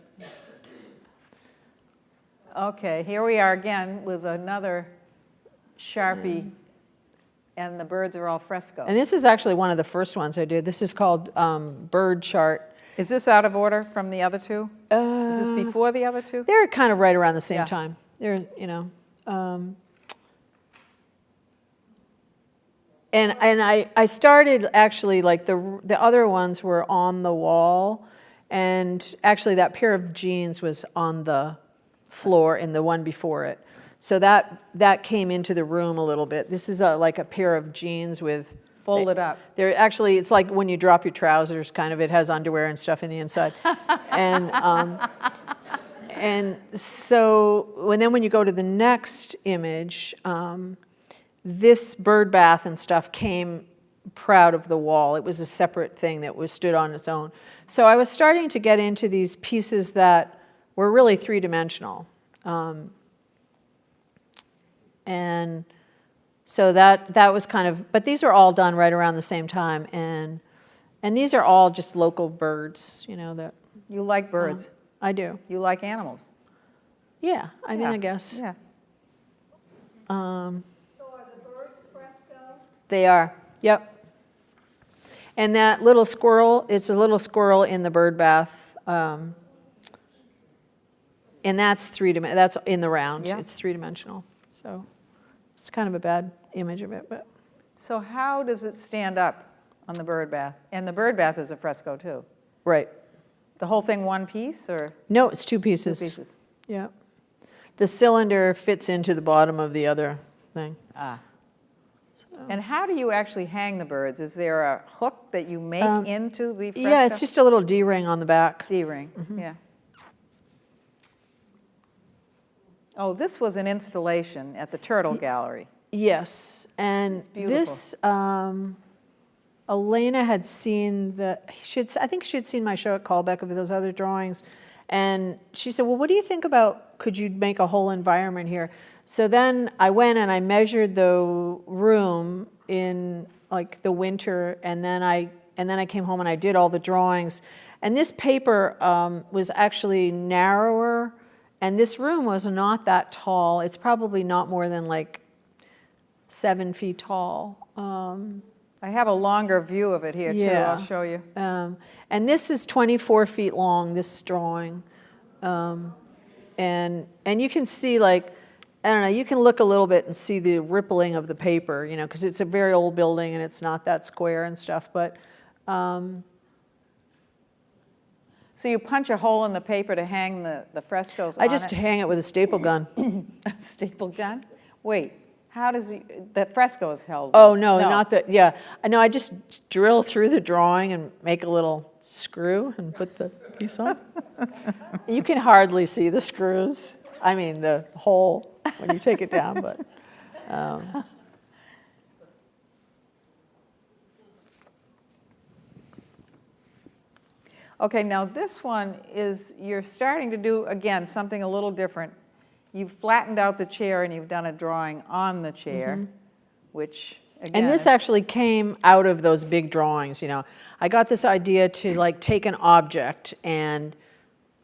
Okay, here we are again with another Sharpie, and the birds are all fresco. And this is actually one of the first ones I did. This is called Bird Chart. Is this out of order from the other two? Is this before the other two? They're kind of right around the same Yeah. time. They're, and I started actually, like the other ones were on the wall, and actually that pair of jeans was on the floor in the one before it. So that came into the room a little bit. This is like a pair of jeans with Folded up. they're actually, it's like when you drop your trousers, kind of. It has underwear and stuff in the inside. And so when you go to the next image, this bird bath and stuff came proud of the wall. It was a separate thing that was stood on its own. So I was starting to get into these pieces that were really three-dimensional. And so that was kind of, but these are all done right around the same time, and these are all just local birds, that You like birds. I do. You like animals. Yeah, I mean, Yeah, I guess. Yeah. So are the birds fresco? They are, yep. And that little squirrel, it's a little squirrel in the bird bath, and that's that's in the round. Yeah. It's three-dimensional, so it's kind of a bad image of it, but. So how does it stand up on the bird bath? And the bird bath is a fresco too. Right. The whole thing one piece or No, it's two two pieces. pieces? Yeah. The cylinder fits into the bottom of the other thing. Ah. And how do you actually hang the birds? Is there a hook that you make into the fresco? Yeah, it's just a little D-ring on the back. D-ring, yeah. Oh, this was an installation at the Turtle Gallery. Yes, and beautiful. this, Elena had seen I think she had seen my show at Callback of those other drawings, and she said, well, what do you think about, could you make a whole environment here? So then I went and I measured the room in like the winter, and then I came home and I did all the drawings. And this paper was actually narrower, and this room was not that tall. It's probably not more than like 7 feet tall. I have a longer view of it here too, Yeah. I'll show you. And this is 24 feet long, this drawing. And you can see, like, I don't know, you can look a little bit and see the rippling of the paper, because it's a very old building and it's not that square and stuff, but So you punch a hole in the paper to hang the frescoes on I it? just hang it with a staple gun. A staple gun? Wait, how does the fresco is held? Oh, no, not that, yeah. No, I just drill through the drawing and make a little screw and put the piece on. You can hardly see the screws. I mean, the hole when you take it down, but. Okay, now this one is, you're starting to do, again, something a little different. You've flattened out the chair and you've done a drawing on the chair, which, again. And this is- actually came out of those big drawings, I got this idea to like take an object and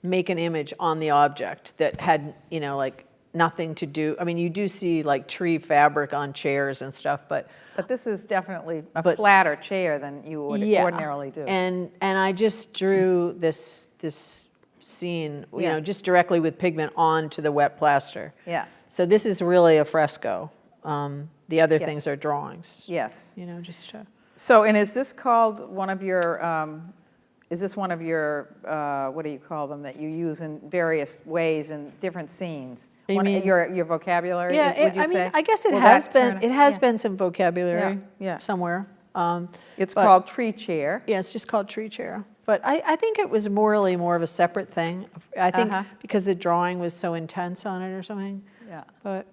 make an image on the object that had, like nothing to do, I mean, you do see like tree fabric on chairs and stuff, but. But this is definitely a But- flatter chair than you would Yeah. ordinarily do. And I just drew this scene, you Yeah. know, just directly with pigment onto the wet plaster. Yeah, So this is really a fresco. The other Yes. things are drawings, yes. you know, just to, So, and is this called one of your, is this one of your, what do you call them, that you use in various ways in different scenes? You mean- Your vocabulary, yeah, would you I say? mean, I guess it Will has that been, turn- it has yeah. been some vocabulary Yeah. somewhere. It's but- called tree chair. Yeah, it's just called tree chair. But I think it was morally more of a separate thing. I think Uh-huh. because the drawing was so intense on it or something. Yeah. But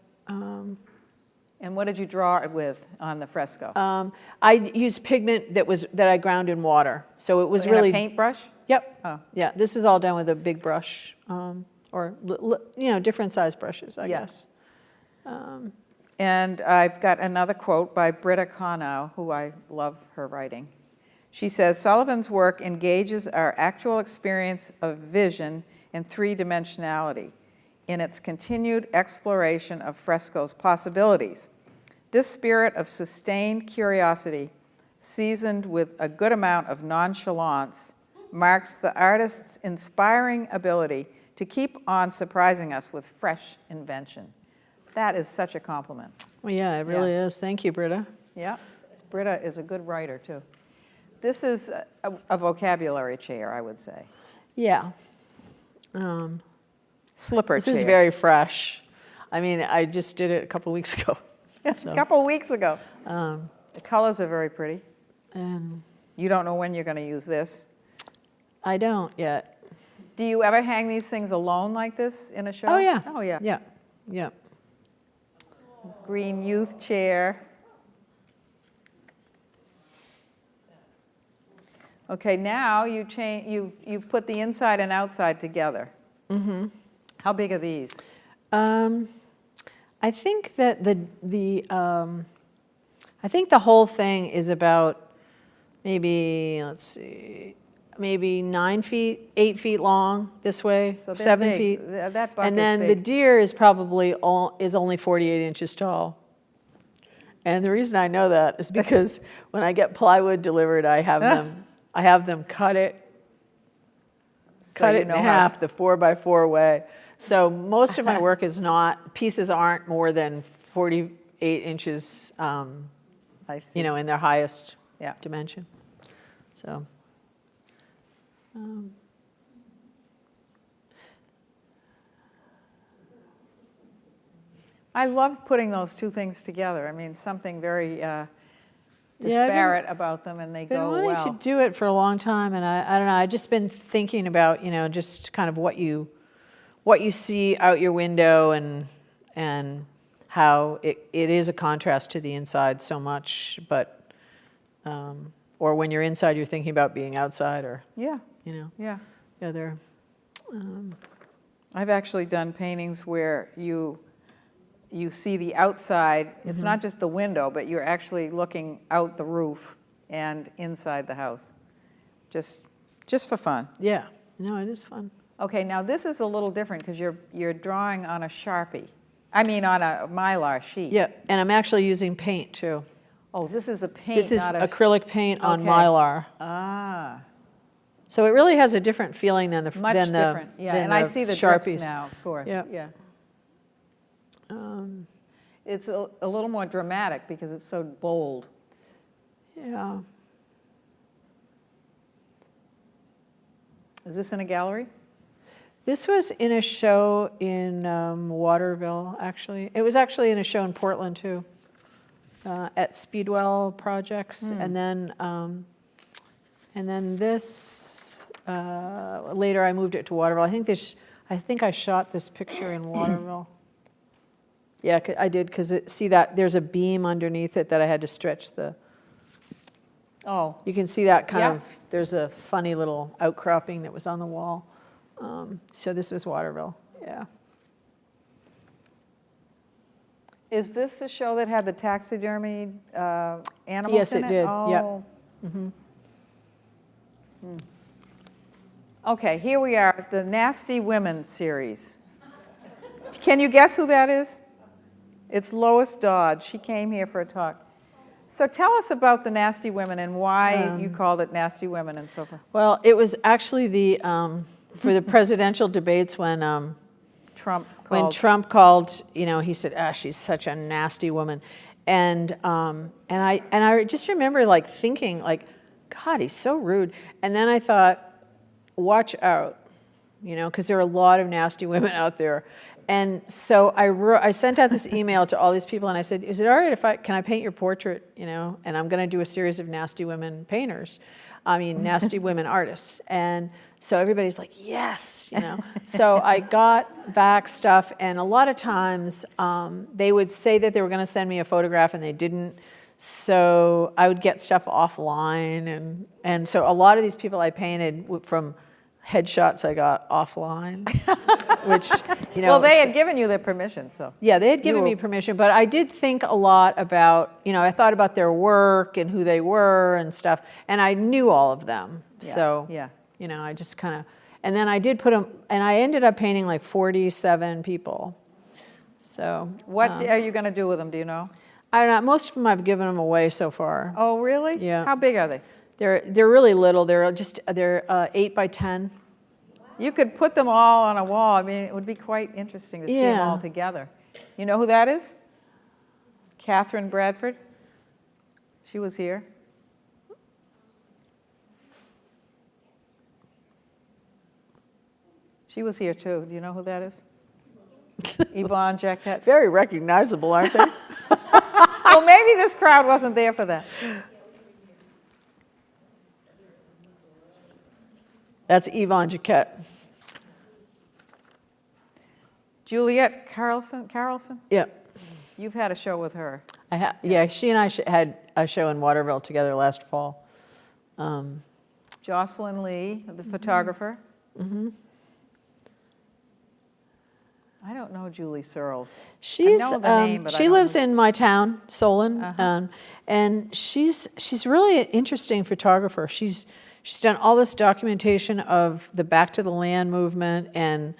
And what did you draw it with on the fresco? I used pigment that I ground in water. So it was In really. a paintbrush? Yep. Oh. Yeah, this was all done with a big brush, or you know, different size brushes, I Yeah. guess. And I've got another quote by Britta Connow, who I love her writing. She says, Sullivan's work engages our actual experience of vision in three-dimensionality in its continued exploration of fresco's possibilities. This spirit of sustained curiosity, seasoned with a good amount of nonchalance, marks the artist's inspiring ability to keep on surprising us with fresh invention. That is such a compliment. Well, yeah, it really is. Thank you, Britta. Yeah, Britta is a good writer, too. This is a vocabulary chair, I would say. Yeah. Slipper This chair. is very fresh. I mean, I just did it a couple weeks ago. A couple of weeks ago. The colors are very pretty. And You don't know when you're going to use this. I don't yet. Do you ever hang these things alone like this in a show? Oh, yeah. Oh, yeah. Yeah, yeah. Green youth chair. Okay, now you put the inside and outside together. Mm-hmm. How big are these? I think that I think the whole thing is about maybe, let's see, maybe 9 feet, 8 feet long this way, So they're 7 big. feet. That buck And is then the big. deer is probably only 48 inches tall. And the reason I know that is because when I get plywood delivered, I have them cut it So you in know how- half the 4x4 way. So most of my work is not, pieces aren't more than 48 inches, I see. you know, in their highest Yeah. dimension. So, I love putting those two things together. I mean, something very I've disparate about them, and they been go wanting well. to do it for a long time, and I don't know, I've just been thinking about, you know, just kind of what you see out your window and how it is a contrast to the inside so much, but, or when you're inside, you're thinking about being outside, or, Yeah, you know, yeah. the other. I've actually done paintings where you see the outside. It's Mm-hmm. not just the window, but you're actually looking out the roof and inside the house, just for fun. Yeah, no, it is fun. Okay, now this is a little different because you're drawing on a Sharpie. I mean, on a Mylar sheet. Yeah, and I'm actually using paint too. Oh, this is a paint, This is not a... acrylic paint on Okay. Mylar. Ah, So it really has a different feeling than the much different. Yeah, and I see the drips Sharpies. now, of course. Yeah. Yeah. It's a little more dramatic because it's so bold. Yeah. Is this in a gallery? This was in a show in Waterville, actually. It was actually in a show in Portland, too, at Speedwell Projects. And then this, later I moved it to Waterville. I think I shot this picture in Waterville. Yeah, I did, because see that, there's a beam underneath it that I had to stretch the, Oh, you can see that kind Yeah. of, there's a funny little outcropping that was on the wall. So this was Waterville, yeah. is this the show that had the taxidermy animals Yes, in it did. Yep. Oh. Okay, here we are, the Nasty Women series. Can you guess who that is? It's Lois Dodge. She came here for a talk. So tell us about the Nasty Women and why you called it Nasty Women and so forth. Well, it was actually for the presidential debates when Trump called, he said, she's such a nasty woman. And I just remember like thinking like, God, he's so rude. And then I thought, watch out, because there are a lot of nasty women out there. And so I sent out this email to all these people and I said, is it all right can I paint your portrait, and I'm going to do a series of nasty women painters. Nasty women artists. And so everybody's like, yes, So I got back stuff, and a lot of times they would say that they were going to send me a photograph, and they didn't. So I would get stuff offline, and so a lot of these people I painted from headshots I got offline, which, Well, they had given you their permission, so. Yeah, they had given me permission, but I did think a lot about, I thought about their work and who they were and stuff, and I knew all of them. Yeah, So, yeah. I just kind of, and then I did put them, and I ended up painting like 47 people. So. What are you going to do with them, do you know? I don't know, most of them I've given them away so far. Oh, really? Yeah. How big are they? They're really little, they're 8 by 10. You could put them all on a wall. It would be quite interesting to see them all together. You know who that is? Catherine Bradford. She was here. She was here too. Do you know who that is? Yvonne Jacquette. Very recognizable, aren't they? Well, maybe this crowd wasn't there for that. That's Yvonne Jacquette. Juliet Carlson? Yeah. You've had a show with her. Yeah, she and I had a show in Waterville together last fall. Jocelyn Lee, the photographer. Mm-hmm. I don't know Julie Searles. She don't lives know. in my town, Sullivan, and she's really an interesting photographer. She's done all this documentation of the Back to the Land movement and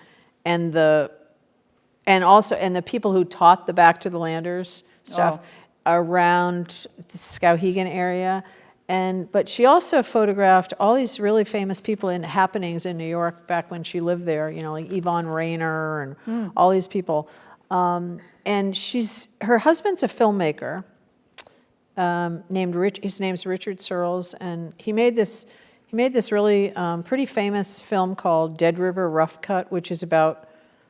the people who taught the Back to the Landers stuff around the Skowhegan area. But she also photographed all these really famous people in happenings in New York back when she lived there, like Yvonne Rainer and all these people. And her husband's a filmmaker his name's Richard Searles, and he made this really pretty famous film called Dead River Rough Cut, which is about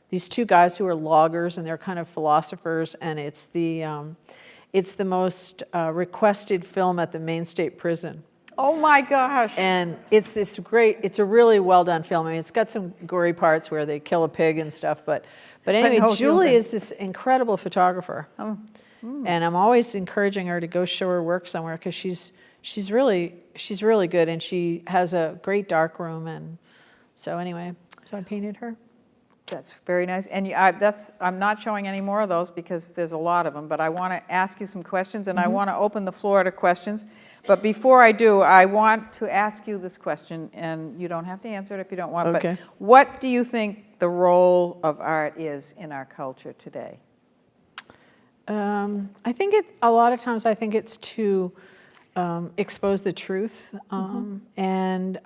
these two guys who are loggers and they're kind of philosophers, and it's the most requested film at the Maine State Prison. Oh my gosh. And it's a really well done film. It's got some gory parts where they kill a pig and stuff, but anyway, no Julie human. is this incredible photographer. And I'm always encouraging her to go show her work somewhere because she's really good, and she has a great dark room, and so anyway, so I painted her. That's very nice. And I'm not showing any more of those because there's a lot of them, but I want to ask you some questions, and I want to open the floor to questions. But before I do, I want to ask you this question, and you don't have to answer it if you don't want. Okay. But what do you think the role of art is in our culture today? I think a lot of times I think it's to expose the truth and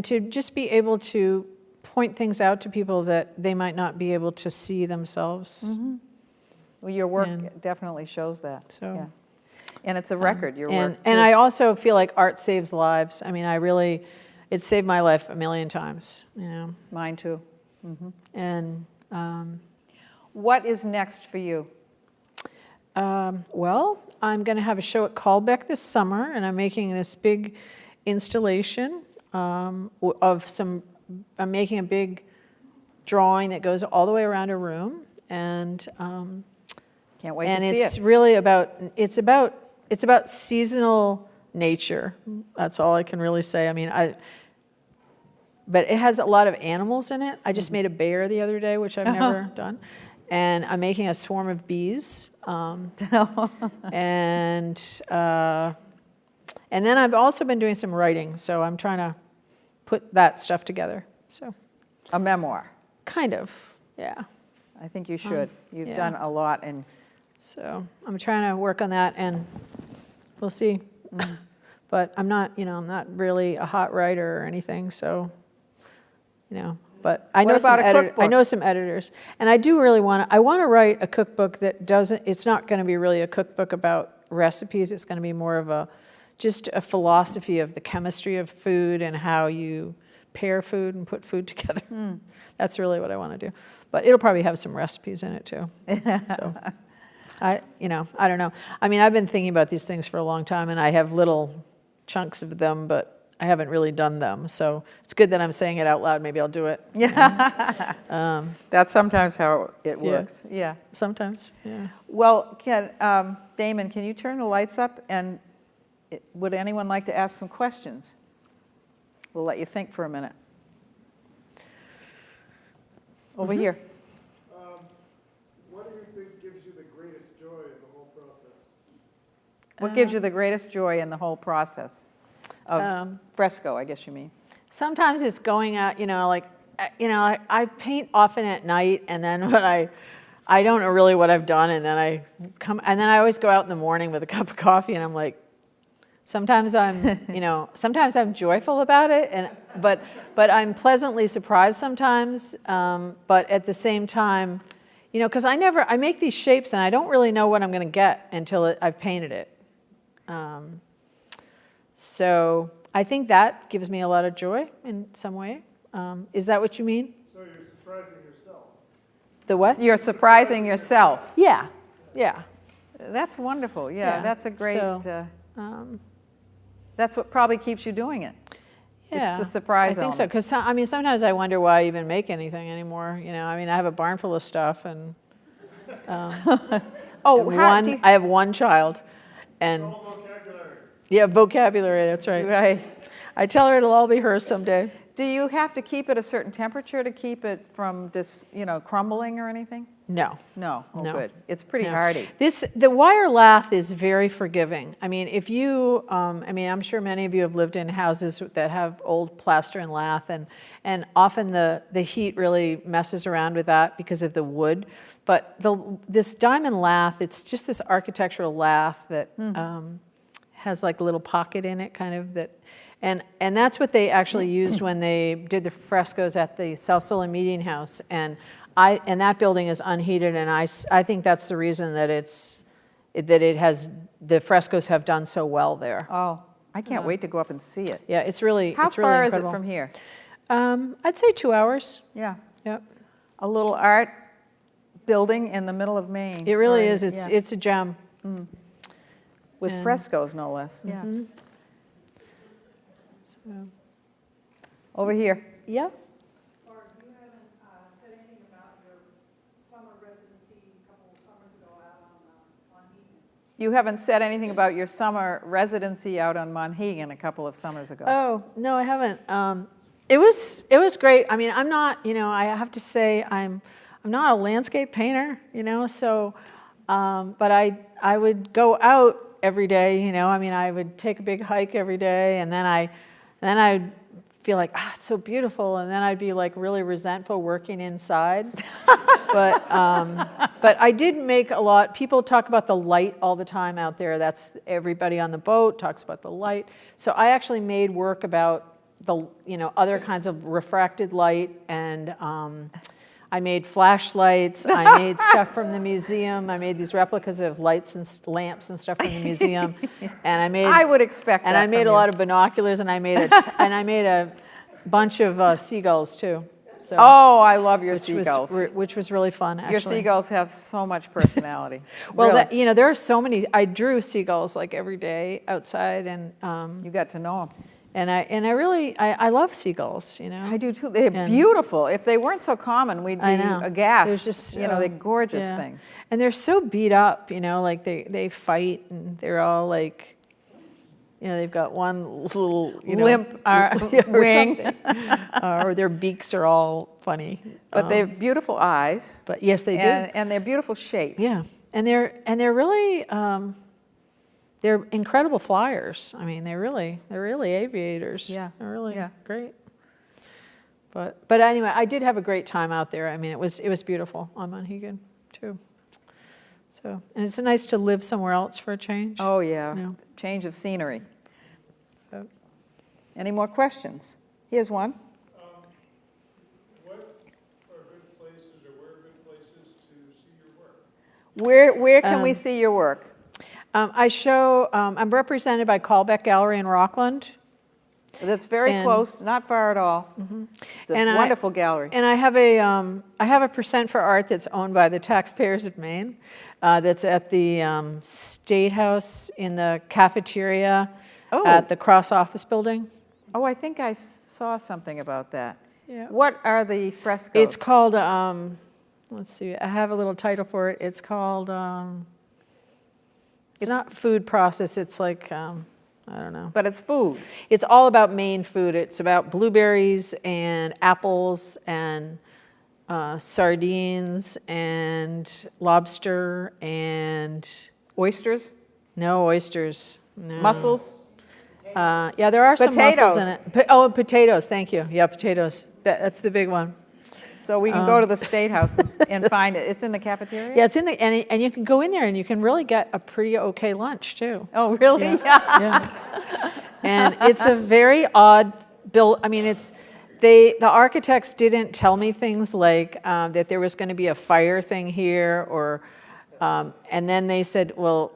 to just be able to point things out to people that they might not be able to see themselves. Well, your work definitely shows that. So, yeah. And it's a record, your work. And I also feel like art saves lives. It saved my life a million times, Mine too. And what is next for you? well, I'm going to have a show at Callbeck this summer, and I'm making this big installation of some. I'm making a big drawing that goes all the way around a room, and Can't wait to see it's it. really about it's about seasonal nature. That's all I can really say. But it has a lot of animals in it. I just made a bear the other day, which I've never done, and I'm making a swarm of bees. And then I've also been doing some writing, so I'm trying to put that stuff together. So A memoir. kind of, yeah. I think you should. You've yeah. done a lot, and So I'm trying to work on that, and we'll see. But I'm not really a hot writer or anything, so you know. But I What know about a I cookbook? know some editors, and I do really I want to write a cookbook that doesn't, it's not going to be really a cookbook about recipes. It's going to be more of just a philosophy of the chemistry of food and how you pair food and put food together. That's really what I want to do. But it'll probably have some recipes in it too. So I don't know. I mean, I've been thinking about these things for a long time, and I have little chunks of them, but I haven't really done them. So it's good that I'm saying it out loud. Maybe I'll do it. Yeah. That's sometimes how it works. Yeah. Sometimes. Yeah. Well, Dahmen, can you turn the lights up? And would anyone like to ask some questions? We'll let you think for a minute. Over here. What do you think gives you the greatest joy in the whole process? What gives you the greatest joy in the whole process of fresco, I guess you mean? Sometimes it's going out, I paint often at night, and then when I don't know really what I've done, and then I always go out in the morning with a cup of coffee, and I'm like, sometimes I'm joyful about it, but I'm pleasantly surprised sometimes, but at the same time, because I make these shapes, and I don't really know what I'm going to get until I've painted it. So I think that gives me a lot of joy in some way. Is that what you mean? So you're surprising yourself. The what? You're surprising yourself. Yeah. That's wonderful. Yeah, Yeah. that's a great, So, that's what probably keeps you doing it. Yeah, It's the surprise I think so, element. because sometimes I wonder why I even make anything anymore. I have a barn full of stuff, and Oh, I have one child, and All vocabulary. yeah, vocabulary. That's right. right. I tell her it'll all be hers someday. Do you have to keep it a certain temperature to keep it from just, crumbling or anything? No. No. Oh, No. good. It's pretty No. hardy. The wire lathe is very forgiving. I mean, if you, I'm sure many of you have lived in houses that have old plaster and lath, and often the heat really messes around with that because of the wood. But this diamond lathe, it's just this architectural lathe that has like a little pocket in it, kind of that. And that's what they actually used when they did the frescoes at the South Sullivan Meeting House. And that building is unheated, and I think that's the reason that the frescoes have done so well there. Oh, I can't wait to go up and see it. Yeah, it's really How it's really far is it incredible. from here? I'd say 2 hours. Yeah. Yep. A little art building in the middle of Maine. It really Or- is. It's yeah. it's a gem. With and- frescoes, no less. Yeah. So, Over here. yeah. Barb, you haven't said anything about your summer residency a couple of summers ago out on Eaton. You haven't said anything about your summer residency out on Monhegan a couple of summers ago. Oh, no, I haven't. It was great. I mean, I'm not, I have to say I'm not a landscape painter, so, but I would go out every day, I would take a big hike every day, and then I'd feel like, it's so beautiful, and then I'd be like really resentful working inside. But I did make a lot. People talk about the light all the time out there. That's everybody on the boat talks about the light. So I actually made work about the other kinds of refracted light, and I made flashlights. I made stuff from the museum. I made these replicas of lights and lamps and stuff from the museum, and I would expect and that I made from a you. lot of binoculars, and I made a bunch of seagulls too. So, Oh, I love your seagulls. which was really fun, actually. Your seagulls have so much personality. Well, Really. there are so many. I drew seagulls like every day outside, and You got to know them. I really love seagulls. I do too. They're And- beautiful. If they weren't so common, we'd be I know. aghast. There's just they're gorgeous yeah. things. And they're so beat up, like they fight, and they're all like, they've got one little Limp or wing. something. Or their beaks are all funny. But they have beautiful eyes. But yes, they do. And they're beautiful shape. Yeah, and they're really they're incredible flyers. I mean, they're really aviators. Yeah, They're really yeah. great. But anyway, I did have a great time out there. I mean, it was beautiful on Monhegan too. So, and it's nice to live somewhere else for a change. Oh, yeah. Yeah. Change of scenery. So- Any more questions? Here's one. Where can we see your work? I'm represented by Callback Gallery in Rockland. That's very And- close, not far at all. It's a And wonderful gallery. And I have a percent for art that's owned by the taxpayers of Maine. That's at the State House in the cafeteria Oh. at the Cross Office Building. Oh, I think I saw something about that. Yeah. What are the frescoes? It's called, let's see, I have a little title for it. It's called, it's not food process, it's like, I don't know. But it's food. It's all about Maine food. It's about blueberries and apples and sardines and lobster and, Oysters, no oysters. No. mussels. Yeah, there are some mussels in Potatoes. it. Oh, and potatoes, thank you. Yeah, potatoes. That's the big one. So we can go to the State House and find it. It's in the cafeteria? Yeah, it's in the, and you can go in there and you can really get a pretty okay lunch too. Oh, really? Yeah. Yeah. And it's a very odd build. I mean, the architects didn't tell me things like that there was going to be a fire thing here, or, and then they said, well,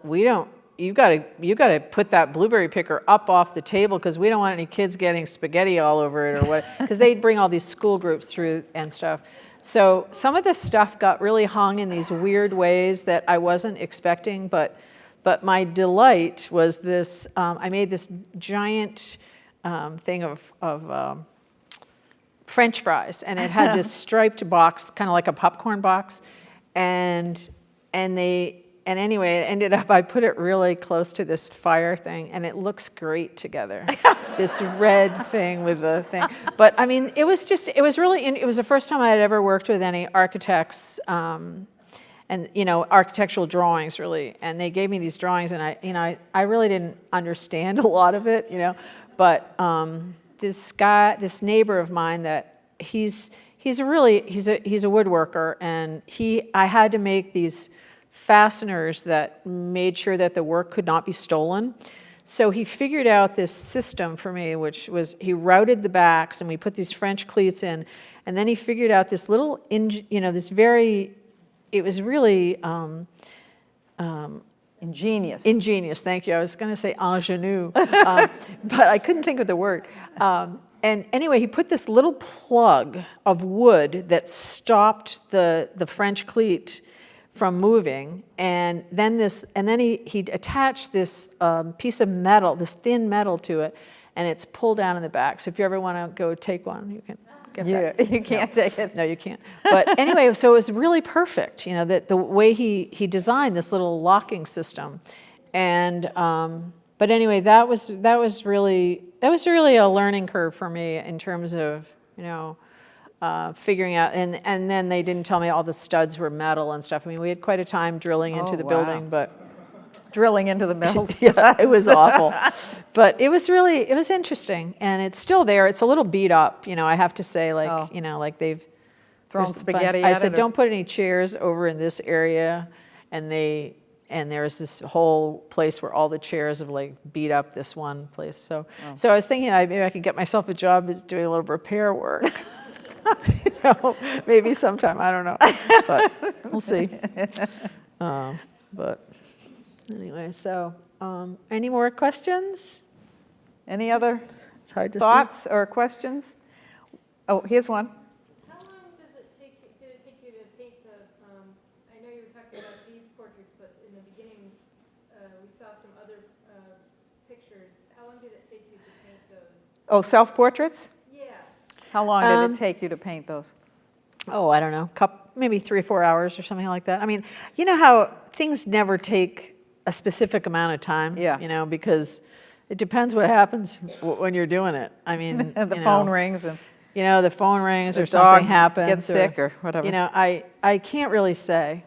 you got to put that blueberry picker up off the table because we don't want any kids getting spaghetti all over it or what, because they'd bring all these school groups through and stuff. So some of this stuff got really hung in these weird ways that I wasn't expecting, but my delight was this, I made this giant thing of French fries, and it had this striped box, kind of like a popcorn box, and anyway, it ended up, I put it really close to this fire thing, and it looks great together. This red thing with the thing. But I mean, it was the first time I had ever worked with any architects, and architectural drawings really. And they gave me these drawings, and I really didn't understand a lot of it, But this neighbor of mine, that he's a woodworker, and I had to make these fasteners that made sure that the work could not be stolen. So he figured out this system for me, which was he routed the backs, and we put these French cleats in, and then he figured out this little, it was really Ingenious. ingenious. Thank you. I was going to say ingénieux, but I couldn't think of the word. And anyway, he put this little plug of wood that stopped the French cleat from moving, and then he attached this piece of metal, this thin metal to it, and it's pulled down in the back. So if you ever want to go take one, you can get that. Yeah, you can't take it. No, you can't. But anyway, so it was really perfect, that the way he designed this little locking system, and but anyway, that was really a learning curve for me in terms of figuring out, and then they didn't tell me all the studs were metal and stuff. I mean, we had quite a time drilling into the building, but Drilling into the metals. yeah, it was awful. But it was interesting, and it's still there. It's a little beat up, I have to say, like, like they've Thrown there's a spaghetti bunch- at I said, it, or- don't put any chairs over in this area, and there was this whole place where all the chairs have like beat up this one place. So I was thinking maybe I could get myself a job as doing a little repair work. Maybe sometime, I don't know, but we'll see. But anyway, so any more questions? Any other It's hard to thoughts or questions? Oh, here's one. How long did it take you to paint I know you were talking about these portraits, but in the beginning, we saw some other pictures. How long did it take you to paint those? Oh, self-portraits? Yeah. How long did it take you to paint those? Oh, I don't know, maybe 3 or 4 hours or something like that. I mean, you know how things never take a specific amount of time? Yeah. Because it depends what happens when you're doing it. I mean, The phone rings and the phone rings the or something dog happens. gets sick or whatever. I can't really say,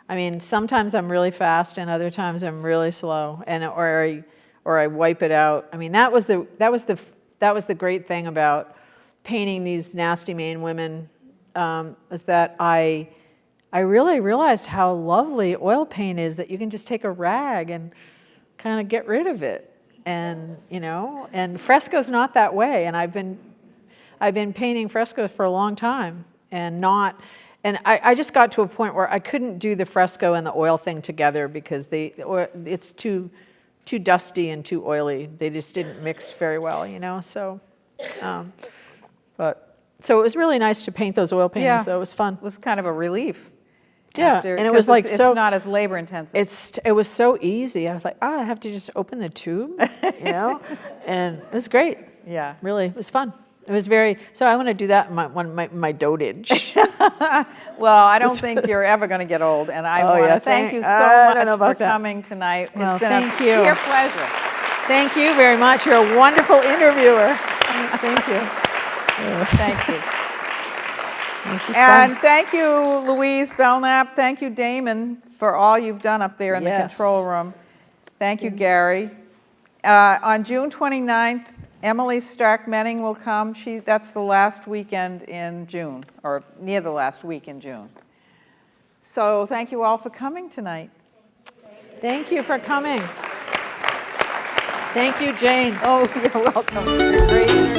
I mean, sometimes I'm really fast and other times I'm really slow, or I wipe it out. I mean, that was the great thing about painting these nasty Maine women, is that I really realized how lovely oil paint is, that you can just take a rag and kind of get rid of it. And, and fresco's not that way. And I've been painting frescoes for a long time, and And I just got to a point where I couldn't do the fresco and the oil thing together because it's too dusty and too oily. They just didn't mix very well, you know, so. So it was really nice to paint those oil paintings, Yeah. though. It was fun. It was kind of a relief. Yeah, after- and it was 'cause like it's so. not as labor intensive. It was so easy. I was like, I have to just open the tube, you know, and it was great. Yeah. Really, it was fun. It was very. So I want to do that in my dotage. Well, I don't think you're ever going to get old, and I Oh, want to yeah, thank you so I don't much know for about that. coming tonight. Well, It's been thank a you. sheer pleasure. Thank you very much. You're a wonderful interviewer. Thank you. Thank you. This is And fun. thank you, Louise Belknap. Thank you, Dahmen, for all you've done up there in the Yes. control room. Thank you, Gary. On June 29th, Emily Stark-Menning will come. That's the last weekend in June, or near the last week in June. So thank you all for coming tonight. Thank you for coming. Thank you, Jane. Oh, you're welcome. Great.